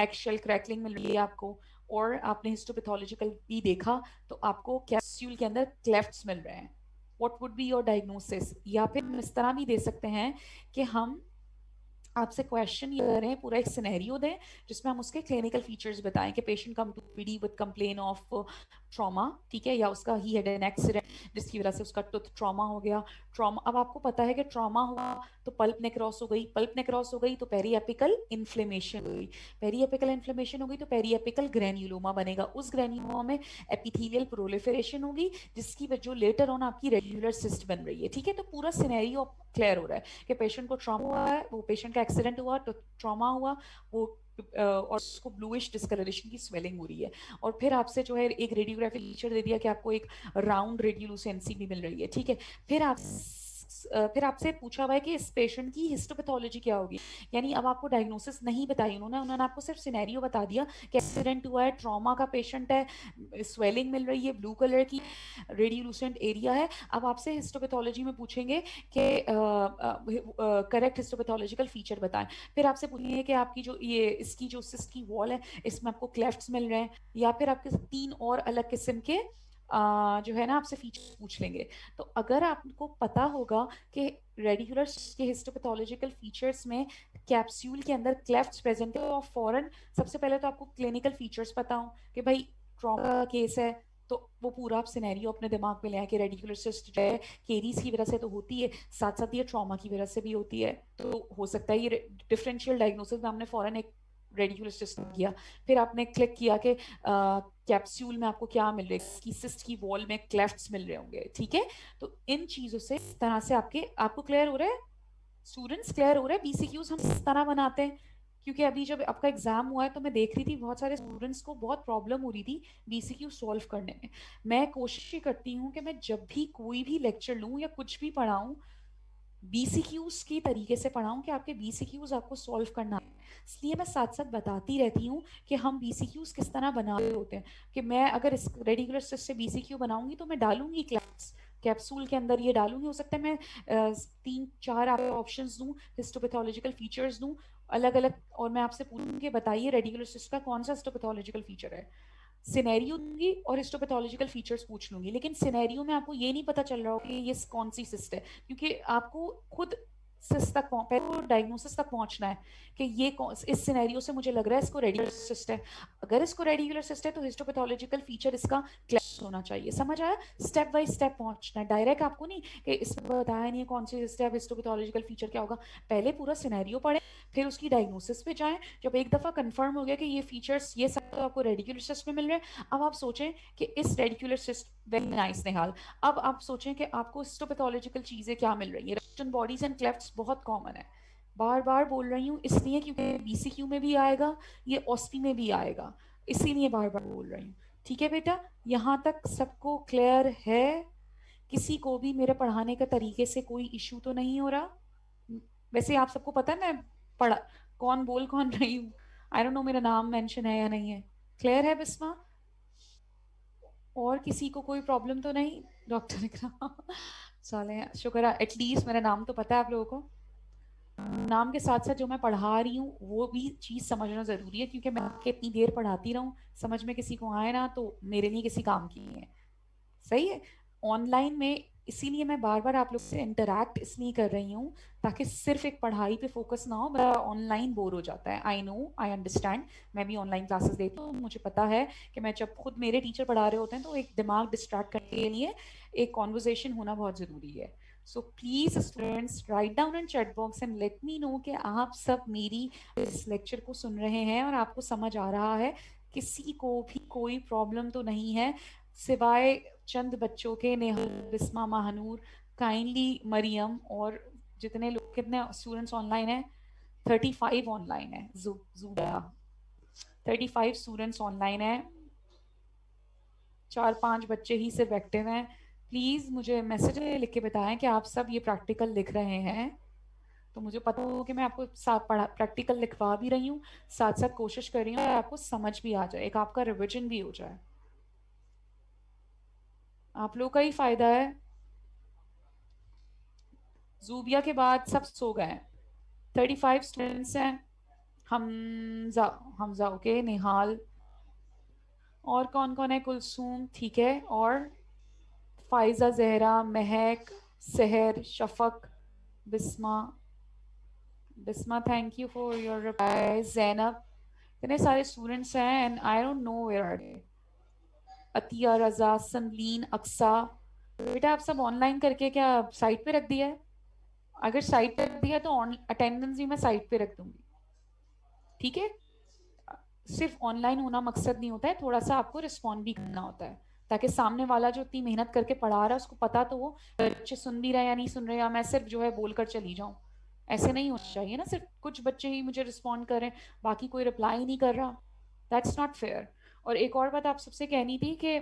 एक्शेल क्रैकलिंग मिल रही है आपको, और आपने हिस्टोपैथोलॉजिकल भी देखा तो आपको कैप्सूल के अंदर क्लेफ्ट्स मिल रहे हैं, what would be your diagnosis? या फिर हम इस तरह भी दे सकते हैं कि हम आपसे क्वेश्चन ये करें, पूरा एक सिनेरियो दें जिसमें हम उसके क्लिनिकल फीचर्स बताएं कि patient come to PD with complain of trauma, ठीक है, या उसका ही हैड एन एक्सीडेंट जिसकी वजह से उसका टूथ ट्रॉमा हो गया। ट्रॉमा, अब आपको पता है कि ट्रॉमा हुआ तो पल्प नेक्रोस हो गई, पल्प नेक्रोस हो गई तो पेरीएपिकल इन्फ्लेमेशन हो गई, पेरीएपिकल इन्फ्लेमेशन हो गई तो पेरीएपिकल ग्रेन्युलोमा बनेगा, उस ग्रेन्युलोमा में एपिथेलियल प्रोलिफरेशन होगी जिसकी वजह जो लेटर ऑन आपकी रेगुलर सिस्ट बन रही है, ठीक है। तो पूरा सिनेरियो क्लियर हो रहा है कि पेशेंट को ट्रॉमा हुआ है, वो पेशेंट का एक्सीडेंट हुआ तो ट्रॉमा हुआ, वो और उसको ब्लूइश डिस्कलरेशन की स्वेलिंग हो रही है, और फिर आपसे जो है एक रेडियोग्राफी फीचर दे दिया कि आपको एक राउंड रेडियोलुसेंसी भी मिल रही है, ठीक है। फिर आप फिर आपसे पूछा हुआ है कि इस पेशेंट की हिस्टोपैथोलॉजी क्या होगी, यानी अब आपको डायग्नोसिस नहीं बताई उन्होंने आपको सिर्फ सिनेरियो बता दिया कि एक्सीडेंट हुआ है, ट्रॉमा का पेशेंट है, स्वेलिंग मिल रही है, ब्लू कलर की रेडियोलुसेंट एरिया है। अब आपसे हिस्टोपैथोलॉजी में पूछेंगे कि करेक्ट हिस्टोपैथोलॉजिकल फीचर बताएं, फिर आपसे पूछेंगे कि आपकी जो ये इसकी जो सिस्ट की वॉल है इसमें आपको क्लेफ्ट्स मिल रहे हैं, या फिर आपके 3 और अलग किस्म के जो है ना आपसे फीचर्स पूछ लेंगे। तो अगर आपको पता होगा कि रेडिकुलर के हिस्टोपैथोलॉजिकल फीचर्स में कैप्सूल के अंदर क्लेफ्ट्स प्रेजेंट है, और फॉरन सबसे पहले तो आपको क्लिनिकल फीचर्स पता हो कि भाई ट्रॉमा केस है, तो वो पूरा आप सिनेरियो अपने दिमाग में ले आए कि रेडिकुलर सिस्ट जो है केरीज की वजह से तो होती है, साथ साथ ये ट्रॉमा की वजह से भी होती है, तो हो सकता है ये डिफरेंशियल डायग्नोसिस में हमने फॉरन एक रेडिकुलर सिस्ट किया, फिर आपने क्लिक किया कि कैप्सूल में आपको क्या मिल रहा है कि सिस्ट की वॉल में क्लेफ्ट्स मिल रहे होंगे, ठीक है। तो इन चीजों से इस तरह से आपको क्लियर हो रहा है स्टूडेंट्स, क्लियर हो रहा है बीसीक्यूज हम इस तरह बनाते हैं, क्योंकि अभी जब आपका एग्जाम हुआ है तो मैं देख रही थी बहुत सारे स्टूडेंट्स को बहुत प्रॉब्लम हो रही थी बीसीक्यू सॉल्व करने में। मैं कोशिश करती हूँ कि मैं जब भी कोई भी लेक्चर लूँ या कुछ भी पढ़ाऊँ बीसीक्यूज की तरीके से पढ़ाऊं कि आपके बीसीक्यूज आपको सॉल्व करना है, इसलिए मैं साथ साथ बताती रहती हूँ कि हम बीसीक्यूज किस तरह बना रहे होते हैं, कि मैं अगर इस रेडिकुलर से बीसीक्यू बनाऊंगी तो मैं डालूंगी क्लास कैप्सूल के अंदर ये डालूंगी, हो सकता है मैं 3-4 आपको ऑप्शन दूं, हिस्टोपैथोलॉजिकल फीचर्स दूं अलग अलग, और मैं आपसे पूछूंगी बताइए रेडिकुलर सिस्ट का कौन सा हिस्टोपैथोलॉजिकल फीचर है, सिनेरियो दूंगी और हिस्टोपैथोलॉजिकल फीचर्स पूछ लूंगी, लेकिन सिनेरियो में आपको ये नहीं पता चल रहा हो कि ये कौन सी सिस्ट है, क्योंकि आपको खुद सिस्ट तक पहले डायग्नोसिस तक पहुंचना है कि ये इस सिनेरियो से मुझे लग रहा है इसको रेडिकुलर सिस्ट है, अगर इसको रेडिकुलर सिस्ट है तो हिस्टोपैथोलॉजिकल फीचर इसका क्लैश होना चाहिए, समझ आया? स्टेप बाय स्टेप पहुंचना है, डायरेक्ट आपको नहीं कि इसमें बताया नहीं है कौन सी स्टेप हिस्टोपैथोलॉजिकल फीचर क्या होगा, पहले पूरा सिनेरियो पढ़े फिर उसकी डायग्नोसिस पे जाएं, जब एक दफा कंफर्म हो गया कि ये फीचर्स ये सब तो आपको रेडिकुलर सिस्ट में मिल रहे हैं, अब आप सोचें कि इस रेडिकुलर सिस्ट वेरी नाइस निहाल, अब आप सोचें कि आपको हिस्टोपैथोलॉजिकल चीजें क्या मिल रही है, रेस्टन बॉडीज एंड क्लेफ्ट्स बहुत कॉमन है, बार बार बोल रही हूँ इसलिए क्योंकि बीसीक्यू में भी आएगा, ये ऑस्पी में भी आएगा, इसीलिए बार बार बोल रही हूँ, ठीक है बेटा, यहाँ तक सबको क्लियर है? किसी को भी मेरे पढ़ाने का तरीके से कोई इशू तो नहीं हो रहा? वैसे आप सबको पता है मैं पढ़ा कौन रही हूँ, आई डोंट नो मेरा नाम मेंशन है या नहीं है, क्लियर है बिस्मा? और किसी को कोई प्रॉब्लम तो नहीं? डॉक्टर ने कहा साले शुक्र है एटलीस्ट मेरा नाम तो पता है आप लोगों को, नाम के साथ साथ जो मैं पढ़ा रही हूँ वो भी चीज समझना जरूरी है, क्योंकि मैं आपके इतनी देर पढ़ाती रहूं समझ में किसी को आए ना तो मेरे लिए किसी काम की है, सही है। ऑनलाइन में इसीलिए मैं बार बार आप लोग से इंटरैक्ट इसलिए कर रही हूँ ताकि सिर्फ एक पढ़ाई पे फोकस ना हो, मेरा ऑनलाइन बोर हो जाता है, आई नो आई अंडरस्टैंड, मैं भी ऑनलाइन क्लासेस देती हूँ, मुझे पता है कि मैं जब खुद मेरे टीचर पढ़ा रहे होते हैं तो एक दिमाग डिस्ट्रैक्ट करने के लिए एक कॉन्वर्जेशन होना बहुत जरूरी है। So please students write down in chat box and let me no कि आप सब मेरी इस लेक्चर को सुन रहे हैं और आपको समझ आ रहा है, किसी को भी कोई प्रॉब्लम तो नहीं है सिवाय चंद बच्चों के, नेहा, बिस्मा, महानूर, काइंडली मरियम, और जितने लोग कितने स्टूडेंट्स ऑनलाइन है, 35 ऑनलाइन है, जुबा 35 स्टूडेंट्स ऑनलाइन है, 4-5 बच्चे ही सिर्फ एक्टिव हैं, प्लीज मुझे मैसेज लिख के बताएं कि आप सब ये प्रैक्टिकल लिख रहे हैं, तो मुझे पता हो कि मैं आपको साथ पढ़ा प्रैक्टिकल लिखवा भी रही हूँ, साथ साथ कोशिश कर रही हूँ आपको समझ भी आ जाए, एक आपका रिविजन भी हो जाए, आप लोगों का ही फायदा है। जूबिया के बाद सब सो गए हैं, 35 स्टूडेंट्स हैं। हमजा, हमजा ओके, निहाल, और कौन कौन है, कुलसूम ठीक है, और Pfizer, Zahra, Mahak, Sahar, Shafaq, Bisma, Bisma thank you for your reply, Zainab, इतने सारे स्टूडेंट्स हैं and I don't know where are they. Atiya, Raza, Sanleen, Aqsa, बेटा आप सब ऑनलाइन करके क्या साइट पे रख दिया है? अगर साइट पे रख दिया है तो अटेंडेंस भी मैं साइट पे रख दूंगी, ठीक है? सिर्फ ऑनलाइन होना मकसद नहीं होता है, थोड़ा सा आपको रिस्पॉन्ड भी करना होता है, ताकि सामने वाला जो इतनी मेहनत करके पढ़ा रहा है उसको पता तो वो बच्चे सुन भी रहे या नहीं सुन रहे, या मैं सिर्फ जो है बोलकर चली जाऊं। ऐसे नहीं होना चाहिए ना, सिर्फ कुछ बच्चे ही मुझे रिस्पॉन्ड कर रहे हैं, बाकी कोई रिप्लाई नहीं कर रहा, दैट्स नॉट फेयर। और एक और बात आप सबसे कहनी थी कि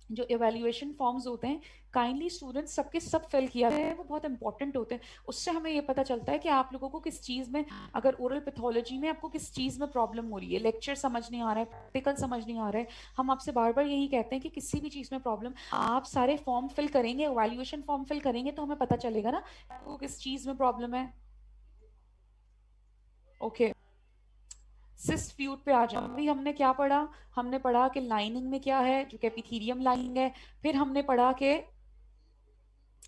जो इवेल्युएशन फॉर्म्स होते हैं, काइंडली स्टूडेंट्स सबके सब फिल किया है, वो बहुत इंपॉर्टेंट होते हैं। उससे हमें ये पता चलता है कि आप लोगों को किस चीज़ में, अगर ओरल पैथोलॉजी में आपको किस चीज़ में प्रॉब्लम हो रही है, लेक्चर समझ नहीं आ रहा है, प्रैक्टिकल समझ नहीं आ रहा है, हम आपसे बार बार यही कहते हैं कि किसी भी चीज़ में प्रॉब्लम, आप सारे फॉर्म फिल करेंगे, इवेल्युएशन फॉर्म फिल करेंगे तो हमें पता चलेगा ना आपको किस चीज़ में प्रॉब्लम है। ओके, सिस्ट फ्लूइड पे आ जाओ। अभी हमने क्या पढ़ा? हमने पढ़ा कि लाइनिंग में क्या है, जो कि एपिथेलियम लाइनिंग है। फिर हमने पढ़ा कि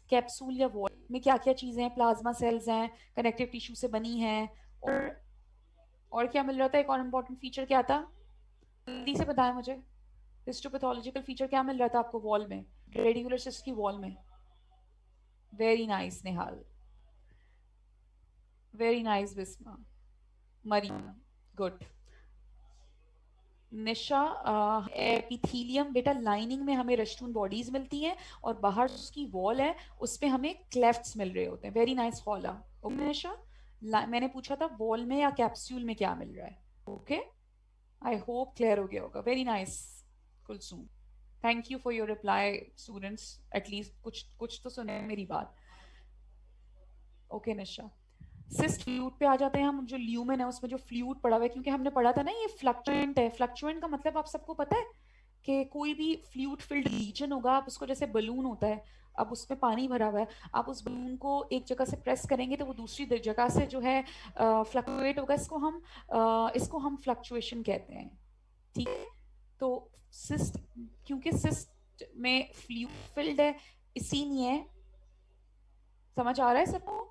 कैप्सूल या वॉल में क्या क्या चीजें हैं, प्लाज्मा सेल्स हैं, कनेक्टिव टिश्यू से बनी हैं, और क्या मिल रहा था, एक और इम्पोर्टेंट फीचर क्या था, जल्दी से बताएं मुझे, हिस्टोपैथोलॉजिकल फीचर क्या मिल रहा था आपको वॉल में, रेडिकुलर सिस्ट की वॉल में? Very nice Nihal, very nice Bisma, Mariam, good. Nisha, epithelium बेटा, लाइनिंग में हमें रश्टून बॉडीज मिलती हैं, और बाहर उसकी वॉल है, उस पे हमें क्लेफ्ट्स मिल रहे होते हैं। Very nice Hala. Okay Nisha, मैंने पूछा था वॉल में या कैप्सूल में क्या मिल रहा है। ओके, आई होप क्लियर हो गया होगा। Very nice Kulsoom, thank you for your reply students, at least कुछ कुछ तो सुने मेरी बात। ओके निशा, सिस्ट फ्लूइड पे आ जाते हैं हम, जो ल्यूमेन है उसमें जो फ्लूइड पड़ा हुआ है, क्योंकि हमने पढ़ा था ना ये फ्लक्चुएंट है। फ्लक्चुएंट का मतलब आप सबको पता है कि कोई भी फ्लूइड फिल्ड रीजन होगा, आप उसको, जैसे बलून होता है, अब उसमें पानी भरा हुआ है, आप उस बलून को एक जगह से प्रेस करेंगे तो वो दूसरी जगह से जो है फ्लक्चुएट होगा, इसको हम फ्लक्चुएशन कहते हैं, ठीक है? तो सिस्ट, क्योंकि सिस्ट में फ्लूइड फिल्ड है, इसीलिए, समझ आ रहा है सबको?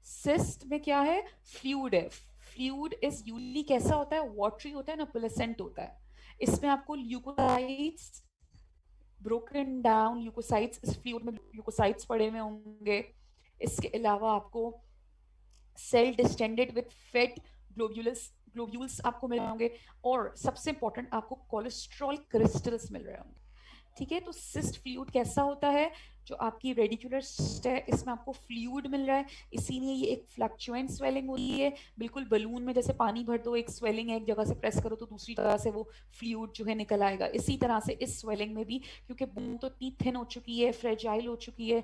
सिस्ट में क्या है, फ्लूइड है। फ्लूइड इज यूजली कैसा होता है, वाटरी होता है ना, प्लेसेंट होता है। इसमें आपको ल्यूकोसाइट्स, ब्रोकन डाउन ल्यूकोसाइट्स, इस फ्लूइड में ल्यूकोसाइट्स पड़े हुए होंगे। इसके अलावा आपको cell distended with fat globules, globules आपको मिल रहे होंगे, और सबसे इंपॉर्टेंट आपको कोलेस्ट्रॉल क्रिस्टल्स मिल रहे होंगे, ठीक है? तो सिस्ट फ्लूइड कैसा होता है, जो आपकी रेडिकुलर सिस्ट है, इसमें आपको फ्लूइड मिल रहा है, इसीलिए ये एक फ्लक्चुएंट स्वेलिंग होती है, बिल्कुल बलून में जैसे पानी भर दो, एक स्वेलिंग है, एक जगह से प्रेस करो तो दूसरी जगह से वो फ्लूइड जो है निकल आएगा। इसी तरह से इस स्वेलिंग में भी, क्योंकि बूंद तो इतनी थिन हो चुकी है, फ्रेजाइल हो चुकी है,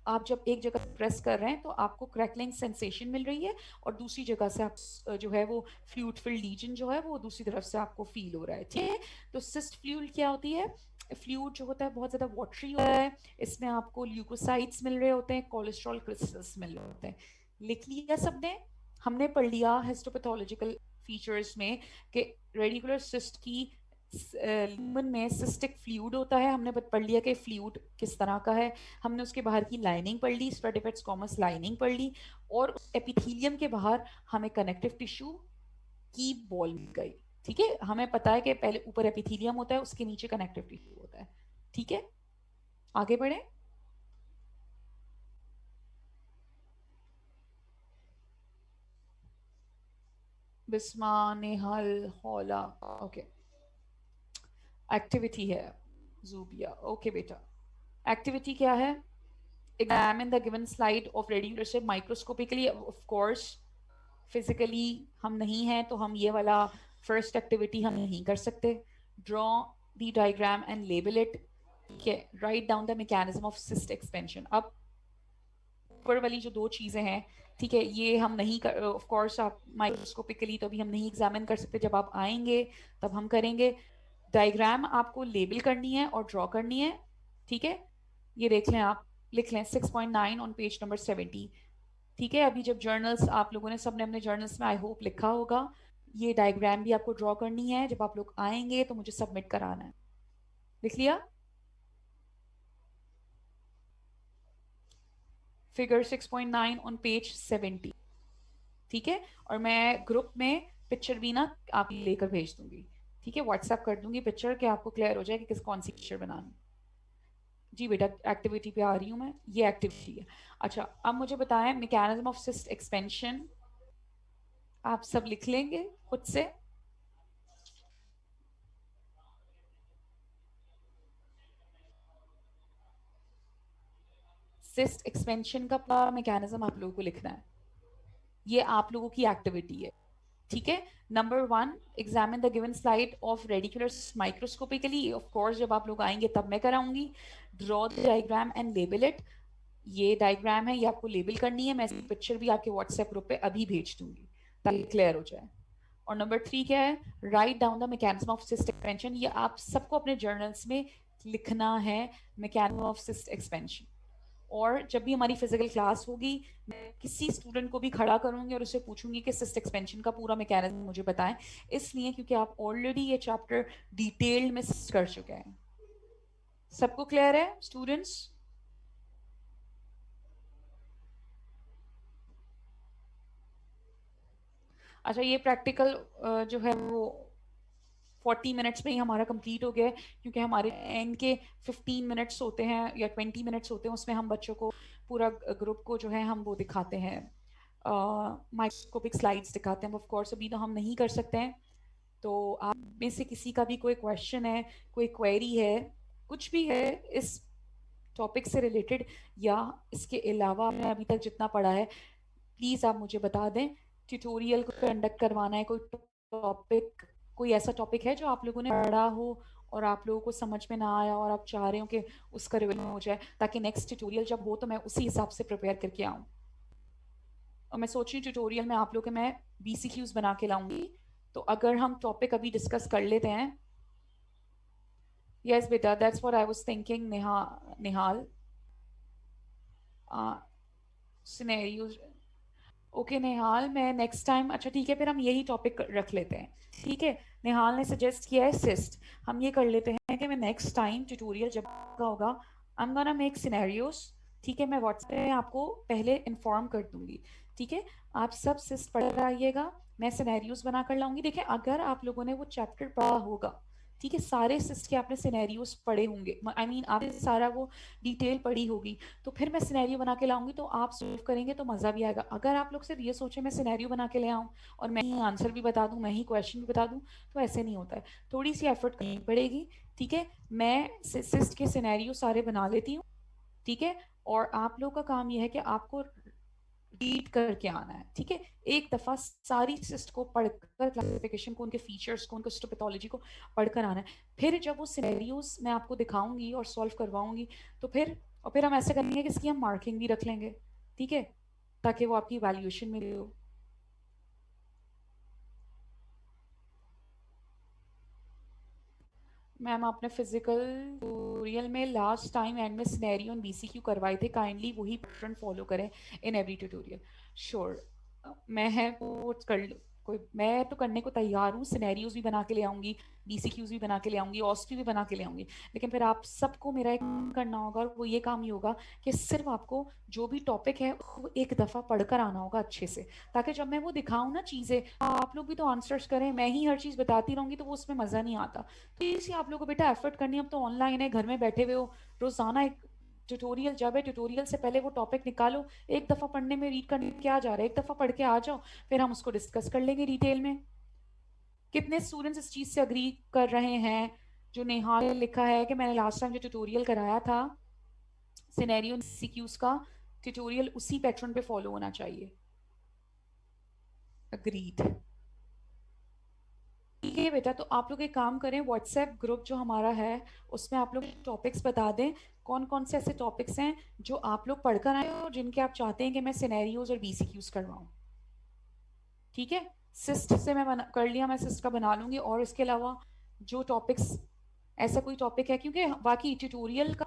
आप जब एक जगह प्रेस कर रहे हैं तो आपको क्रैकलिंग सेंसेशन मिल रही है, और दूसरी जगह से आप जो है वो फ्लूइड फिल्ड लीजन जो है वो दूसरी तरफ से आपको फील हो रहा है, ठीक है? तो सिस्ट फ्लूइड क्या होती है, फ्लूइड जो होता है बहुत ज़्यादा वाटरी होता है, इसमें आपको ल्यूकोसाइट्स मिल रहे होते हैं, कोलेस्ट्रॉल क्रिस्टल्स मिल रहे होते हैं। लिख लिया सबने? हमने पढ़ लिया हिस्टोपैथोलॉजिकल फीचर्स में कि रेडिकुलर सिस्ट की ल्यूमन में सिस्टिक फ्लूइड होता है, हमने पढ़ लिया कि फ्लूइड किस तरह का है, हमने उसके बाहर की लाइनिंग पढ़ ली, स्ट्रेटिफेट्स कॉमस लाइनिंग पढ़ ली, और एपिथेलियम के बाहर हमें कनेक्टिव टिश्यू की बॉल मिल गई, ठीक है? हमें पता है कि पहले ऊपर एपिथेलियम होता है, उसके नीचे कनेक्टिव टिश्यू होता है, ठीक है? आगे बढ़े। बिस्मा, नेहल, हौला, ओके, एक्टिविटी है जूबिया, ओके बेटा, एक्टिविटी क्या है? Examine the given slide of radicular shape microscopically, of course physically हम नहीं हैं तो हम ये वाला फर्स्ट एक्टिविटी हम नहीं कर सकते। Draw the diagram and label it, ठीक है? Write down the mechanism of cyst expansion. अब ऊपर वाली जो दो चीज़ें हैं, ठीक है, ये हम नहीं कर, ऑफ कोर्स आप माइक्रोस्कोपिकली तो अभी हम नहीं एग्जामिन कर सकते, जब आप आएंगे तब हम करेंगे। डायग्राम आपको लेबल करनी है और ड्रॉ करनी है, ठीक है। ये देख लें, आप लिख लें 6.9 ऑन पेज नंबर 70, ठीक है। अभी जब जर्नल्स आप लोगों ने सबने अपने जर्नल्स में आई होप लिखा होगा, ये डायग्राम भी आपको ड्रॉ करनी है, जब आप लोग आएंगे तो मुझे सबमिट कराना है। लिख लिया? फिगर 6.9 ऑन पेज 70, ठीक है। और मैं ग्रुप में पिक्चर भी ना आप लेकर भेज दूंगी, ठीक है, व्हाट्सएप कर दूंगी पिक्चर कि आपको क्लियर हो जाए कि किस कौन सी पिक्चर बनानी। जी बेटा, एक्टिविटी पे आ रही हूँ मैं, ये एक्टिविटी है। अच्छा, अब मुझे बताएं मैकेनिज्म ऑफ सिस्ट एक्सपेंशन, आप सब लिख लेंगे खुद से? सिस्ट एक्सपेंशन का पूरा मैकेनिज्म आप लोगों को लिखना है, ये आप लोगों की एक्टिविटी है, ठीक है। Number 1, examine the given slide of radicular microscopically, of course जब आप लोग आएंगे तब मैं कराऊंगी। Draw the diagram and label it, ये डायग्राम है, ये आपको लेबल करनी है, मैं इसकी पिक्चर भी आपके व्हाट्सएप ग्रुप पे अभी भेज दूंगी ताकि क्लियर हो जाए। और नंबर 3 क्या है? Write down the mechanism of cyst expansion, ये आप सबको अपने जर्नल्स में लिखना है, मैकेनिज्म ऑफ सिस्ट एक्सपेंशन। और जब भी हमारी फिजिकल क्लास होगी, मैं किसी स्टूडेंट को भी खड़ा करूंगी और उससे पूछूंगी कि सिस्ट एक्सपेंशन का पूरा मैकेनिज्म मुझे बताएं, इसलिए क्योंकि आप ऑलरेडी ये चैप्टर डिटेल्ड में कर चुके हैं। सबको क्लियर है स्टूडेंट्स? अच्छा, ये प्रैक्टिकल जो है वो 40 मिनट्स में ही हमारा कंप्लीट हो गया है, क्योंकि हमारे एंड के 15 मिनट्स होते हैं या 20 मिनट्स होते हैं, उसमें हम बच्चों को पूरा ग्रुप को जो है हम वो दिखाते हैं, माइक्रोस्कोपिक स्लाइड्स दिखाते हैं। ऑफ कोर्स अभी तो हम नहीं कर सकते हैं, तो आप में से किसी का भी कोई क्वेश्चन है, कोई क्वेरी है, कुछ भी है इस टॉपिक से रिलेटेड या इसके अलावा मैं अभी तक जितना पढ़ा है, प्लीज़ आप मुझे बता दें। ट्यूटोरियल को कंडक्ट करवाना है, कोई टॉपिक, कोई ऐसा टॉपिक है जो आप लोगों ने पढ़ा हो और आप लोगों को समझ में ना आया और आप चाह रहे हो कि उसका रिवीजन हो जाए, ताकि नेक्स्ट ट्यूटोरियल जब हो तो मैं उसी हिसाब से प्रिपेयर करके आऊँ। और मैं सोच रही हूँ ट्यूटोरियल में आप लोगों के मैं BCQs बना के लाऊंगी, तो अगर हम टॉपिक अभी डिस्कस कर लेते हैं। यस बेटा, that's what I was thinking Nihal, scenario. Okay Nihal, मैं नेक्स्ट टाइम, अच्छा ठीक है, फिर हम यही टॉपिक रख लेते हैं, ठीक है। निहाल ने सजेस्ट किया है सिस्ट, हम ये कर लेते हैं कि मैं नेक्स्ट टाइम ट्यूटोरियल जब का होगा, I am gonna make scenarios, ठीक है। मैं व्हाट्सएप पे आपको पहले इन्फॉर्म कर दूंगी, ठीक है। आप सब सिस्ट पढ़ आइएगा, मैं सिनेरियोस बना कर लाऊंगी। देखिए, अगर आप लोगों ने वो चैप्टर पढ़ा होगा, ठीक है, सारे सिस्ट के आपने सिनेरियोस पढ़े होंगे, आई मीन आपने सारा वो डिटेल पढ़ी होगी, तो फिर मैं सिनेरियो बना के लाऊंगी, तो आप सॉल्व करेंगे तो मज़ा भी आएगा। अगर आप लोग सिर्फ ये सोचे मैं सिनेरियो बना के ले आऊँ और मैं ही आंसर भी बता दूँ, मैं ही क्वेश्चन भी बता दूँ, तो ऐसे नहीं होता है, थोड़ी सी एफर्ट करनी पड़ेगी, ठीक है। मैं सिस्ट के सिनेरियो सारे बना लेती हूँ, ठीक है। और आप लोग का काम यह है कि आपको रीड करके आना है, ठीक है। एक दफा सारी सिस्ट को पढ़कर, क्लासिफिकेशन को, उनके फीचर्स को, उनके हिस्टोपैथोलॉजी को पढ़कर आना है। फिर जब वो सिनेरियोज मैं आपको दिखाऊंगी और सॉल्व करवाऊंगी, तो फिर हम ऐसे करेंगे कि इसकी हम मार्किंग भी रख लेंगे, ठीक है, ताकि वो आपकी वैल्यूएशन में हो। मैम, आपने फिजिकल ट्यूटोरियल में लास्ट टाइम एंड में सिनेरियो और BCQ करवाए थे, काइंडली वही पैटर्न फॉलो करें इन एवरी ट्यूटोरियल। श्योर, मैं है वो कर, कोई मैं तो करने को तैयार हूँ, सिनेरियोज भी बना के ले आऊंगी, BCQs भी बना के ले आऊंगी, ऑस्ट्री भी बना के ले आऊंगी, लेकिन फिर आप सबको मेरा एक काम करना होगा, और वो ये काम ही होगा कि सिर्फ आपको जो भी टॉपिक है वो एक दफ़ा पढ़कर आना होगा अच्छे से, ताकि जब मैं वो दिखाऊँ ना चीज़ें, आप लोग भी तो आंसर्स करें, मैं ही हर चीज़ बताती रहूँगी तो वो उसमें मज़ा नहीं आता। प्लीज़ आप लोगों को बेटा एफर्ट करनी है, अब तो ऑनलाइन है, घर में बैठे हुए हो, रोज़ाना एक ट्यूटोरियल जब है, ट्यूटोरियल से पहले वो टॉपिक निकालो, एक दफ़ा पढ़ने में, रीड करने में क्या जा रहा है, एक दफ़ा पढ़ के आ जाओ, फिर हम उसको डिस्कस कर लेंगे डिटेल में। कितने स्टूडेंट्स इस चीज़ से अग्री कर रहे हैं? जो नेहा ने लिखा है कि मैंने लास्ट टाइम जो ट्यूटोरियल कराया था सिनेरियो सीक्यूज का, ट्यूटोरियल उसी पैटर्न पे फॉलो होना चाहिए। अग्रीड। ठीक है बेटा, तो आप लोग एक काम करें, व्हाट्सएप ग्रुप जो हमारा है उसमें आप लोग टॉपिक्स बता दें, कौन कौन से ऐसे टॉपिक्स हैं जो आप लोग पढ़कर आए और जिनके आप चाहते हैं कि मैं सिनेरियोज और बीसीक्यूज करवाऊं। ठीक है, सिस्ट से मैं कर लिया, मैं सिस्ट का बना लूंगी। और इसके अलावा जो टॉपिक्स, ऐसा कोई टॉपिक है, क्योंकि बाकी ट्यूटोरियल का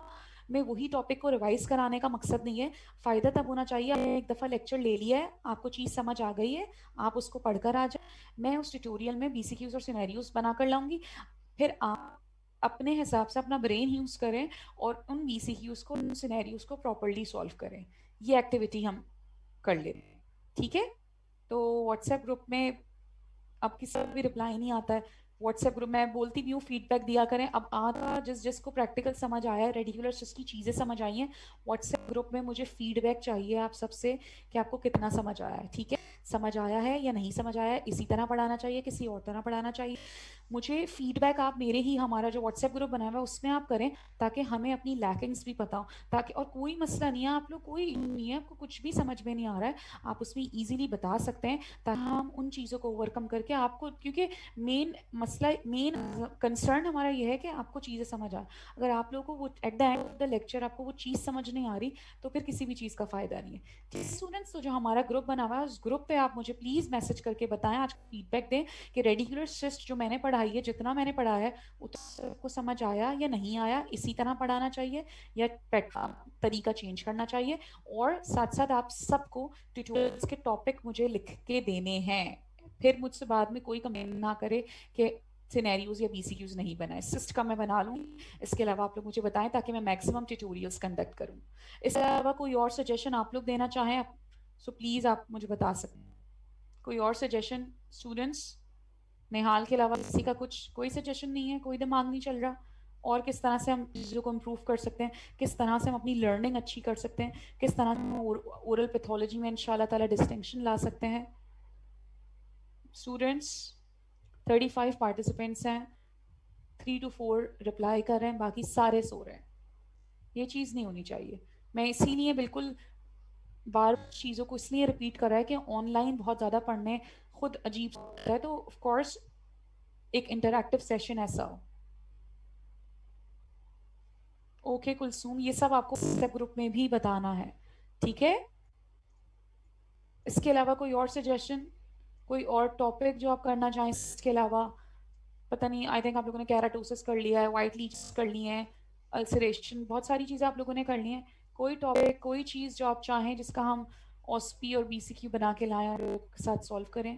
में वही टॉपिक को रिवाइज कराने का मकसद नहीं है। फायदा तब होना चाहिए आपने एक दफा लेक्चर ले लिया है, आपको चीज समझ आ गई है, आप उसको पढ़कर आ जाए, मैं उस ट्यूटोरियल में बीसीक्यूज और सिनेरियोज बना कर लाऊंगी। फिर आप अपने हिसाब से अपना ब्रेन यूज करें और उन बीसीक्यूज को, उन सिनेरियोज को प्रॉपरली सॉल्व करें। ये एक्टिविटी हम कर लेते हैं। ठीक है, तो व्हाट्सएप ग्रुप में अब किसी का भी रिप्लाई नहीं आता है। व्हाट्सएप ग्रुप में बोलती भी हूँ फीडबैक दिया करें। अब आधा जिसको प्रैक्टिकल समझ आया है, रेडिकुलर जिसकी चीजें समझ आई हैं, व्हाट्सएप ग्रुप में मुझे फीडबैक चाहिए आप सबसे कि आपको कितना समझ आया है। ठीक है, समझ आया है या नहीं समझ आया है, इसी तरह पढ़ाना चाहिए, किसी और तरह पढ़ाना चाहिए, मुझे फीडबैक आप मेरे ही, हमारा जो व्हाट्सएप ग्रुप बना हुआ है उसमें आप करें, ताकि हमें अपनी लैकिंग्स भी पता हो। ताकि, और कोई मसला नहीं है, आप लोग कोई नहीं है, आपको कुछ भी समझ में नहीं आ रहा है, आप उसमें इजीली बता सकते हैं, ताकि हम उन चीज़ों को ओवरकम करके आपको, क्योंकि मेन मसला, मेन कंसर्न हमारा ये है कि आपको चीज़ें समझ आए। अगर आप लोगों को वो at the end of the lecture आपको वो चीज़ समझ नहीं आ रही, तो फिर किसी भी चीज़ का फ़ायदा नहीं है। स्टूडेंट्स, तो जो हमारा ग्रुप बना हुआ है उस ग्रुप पे आप मुझे प्लीज़ मैसेज करके बताएं, आज फीडबैक दें कि रेडिकुलर सिस्ट जो मैंने पढ़ाई है, जितना मैंने पढ़ा है उतना सबको समझ आया या नहीं आया, इसी तरह पढ़ाना चाहिए या तरीका चेंज करना चाहिए। और साथ साथ आप सबको ट्यूटोरियल्स के टॉपिक मुझे लिख के देने हैं, फिर मुझसे बाद में कोई कमेंट ना करे कि सिनेरियोज या बीसीक्यूज नहीं बनाए। सिस्ट का मैं बना लूँगी, इसके अलावा आप लोग मुझे बताएं ताकि मैं मैक्सिमम ट्यूटोरियल्स कंडक्ट करूँ। इसके अलावा कोई और सजेशन आप लोग देना चाहें सो प्लीज़ आप मुझे बता सकते हैं। कोई और सजेशन स्टूडेंट्स? निहाल के अलावा किसी का कुछ, कोई सजेशन नहीं है, कोई दिमाग नहीं चल रहा? और किस तरह से हम चीज़ों को इम्प्रूव कर सकते हैं, किस तरह से हम अपनी लर्निंग अच्छी कर सकते हैं, किस तरह से हम ओरल पैथोलॉजी में इंशाल्लाह ताला डिस्टिंक्शन ला सकते हैं। स्टूडेंट्स, 35 पार्टिसिपेंट्स हैं, 3 to 4 रिप्लाई कर रहे हैं, बाकी सारे सो रहे हैं। ये चीज़ नहीं होनी चाहिए। मैं इसीलिए बिल्कुल बार चीज़ों को इसलिए रिपीट कर रहा है कि ऑनलाइन बहुत ज़्यादा पढ़ने खुद अजीब होता है, तो ऑफ कोर्स एक इंटरैक्टिव सेशन ऐसा हो। ओके कुलसूम, ये सब आपको व्हाट्सएप ग्रुप में भी बताना है, ठीक है? इसके अलावा कोई और सजेशन, कोई और टॉपिक जो आप करना चाहें इसके अलावा? पता नहीं, आई थिंक आप लोगों ने कैराटोसिस कर लिया है, वाइट लीच कर ली है, अल्सरेशन, बहुत सारी चीज़ें आप लोगों ने कर ली हैं। कोई टॉपिक, कोई चीज़ जो आप चाहें जिसका हम ऑस्पी और बीसीक्यू बना के लाएं और लोगों के साथ सॉल्व करें?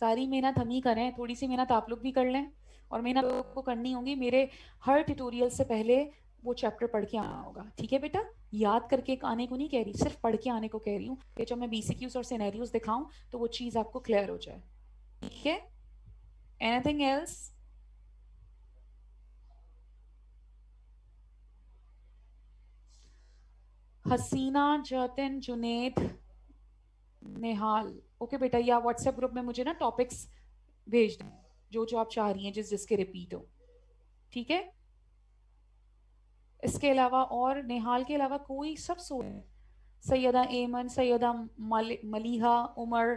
सारी मेहनत हम ही करें, थोड़ी सी मेहनत आप लोग भी कर लें, और मेहनत लोगों को करनी होगी। मेरे हर ट्यूटोरियल से पहले वो चैप्टर पढ़ के आना होगा, ठीक है बेटा? याद करके आने को नहीं कह रही, सिर्फ पढ़ के आने को कह रही हूँ कि जब मैं बीसीक्यूज और सिनेरियोज दिखाऊं तो वो चीज़ आपको क्लियर हो जाए, ठीक है? Anything else? Haseena, Jatin, Juned, Nehal, okay बेटा, या व्हाट्सएप ग्रुप में मुझे ना टॉपिक्स भेज दें जो जो आप चाह रही हैं, जिसके रिपीट हो, ठीक है? इसके अलावा और निहाल के अलावा कोई, सब सो रहे हैं। सैयदा एमन, सैयदा मलिहा, उमर,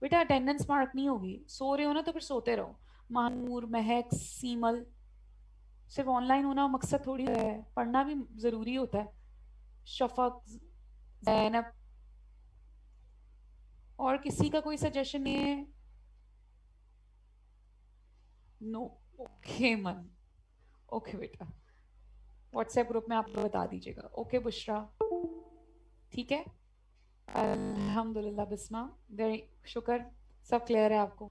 बेटा अटेंडेंस मार्क नहीं होगी, सो रहे हो ना तो फिर सोते रहो। महानूर, महक, सीमल, सिर्फ ऑनलाइन होना मकसद थोड़ी है, पढ़ना भी जरूरी होता है। शफक, जैनब, और किसी का कोई सजेशन नहीं है? नो, ओके मन, ओके बेटा, व्हाट्सएप ग्रुप में आप बता दीजिएगा। ओके बुशरा, ठीक है? अल्हम्दुलिल्लाह बिस्मा, वेरी शुक्र, सब क्लियर है आपको,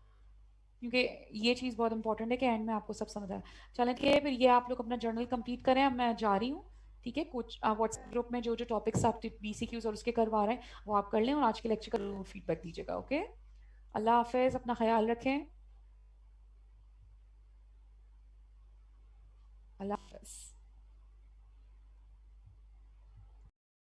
क्योंकि ये चीज़ बहुत इंपॉर्टेंट है कि एंड में आपको सब समझ आए। चलें, ठीक है, फिर ये आप लोग अपना जर्नल कंप्लीट करें, अब मैं जा रही हूँ, ठीक है? कुछ व्हाट्सएप ग्रुप में जो जो टॉपिक्स आप बीसीक्यूज और उसके करवा रहे हैं वो आप कर लें, और आज के लेक्चर का फीडबैक दीजिएगा। ओके, अल्लाह हाफिज़, अपना ख्याल रखें, अल्लाह हाफिज़।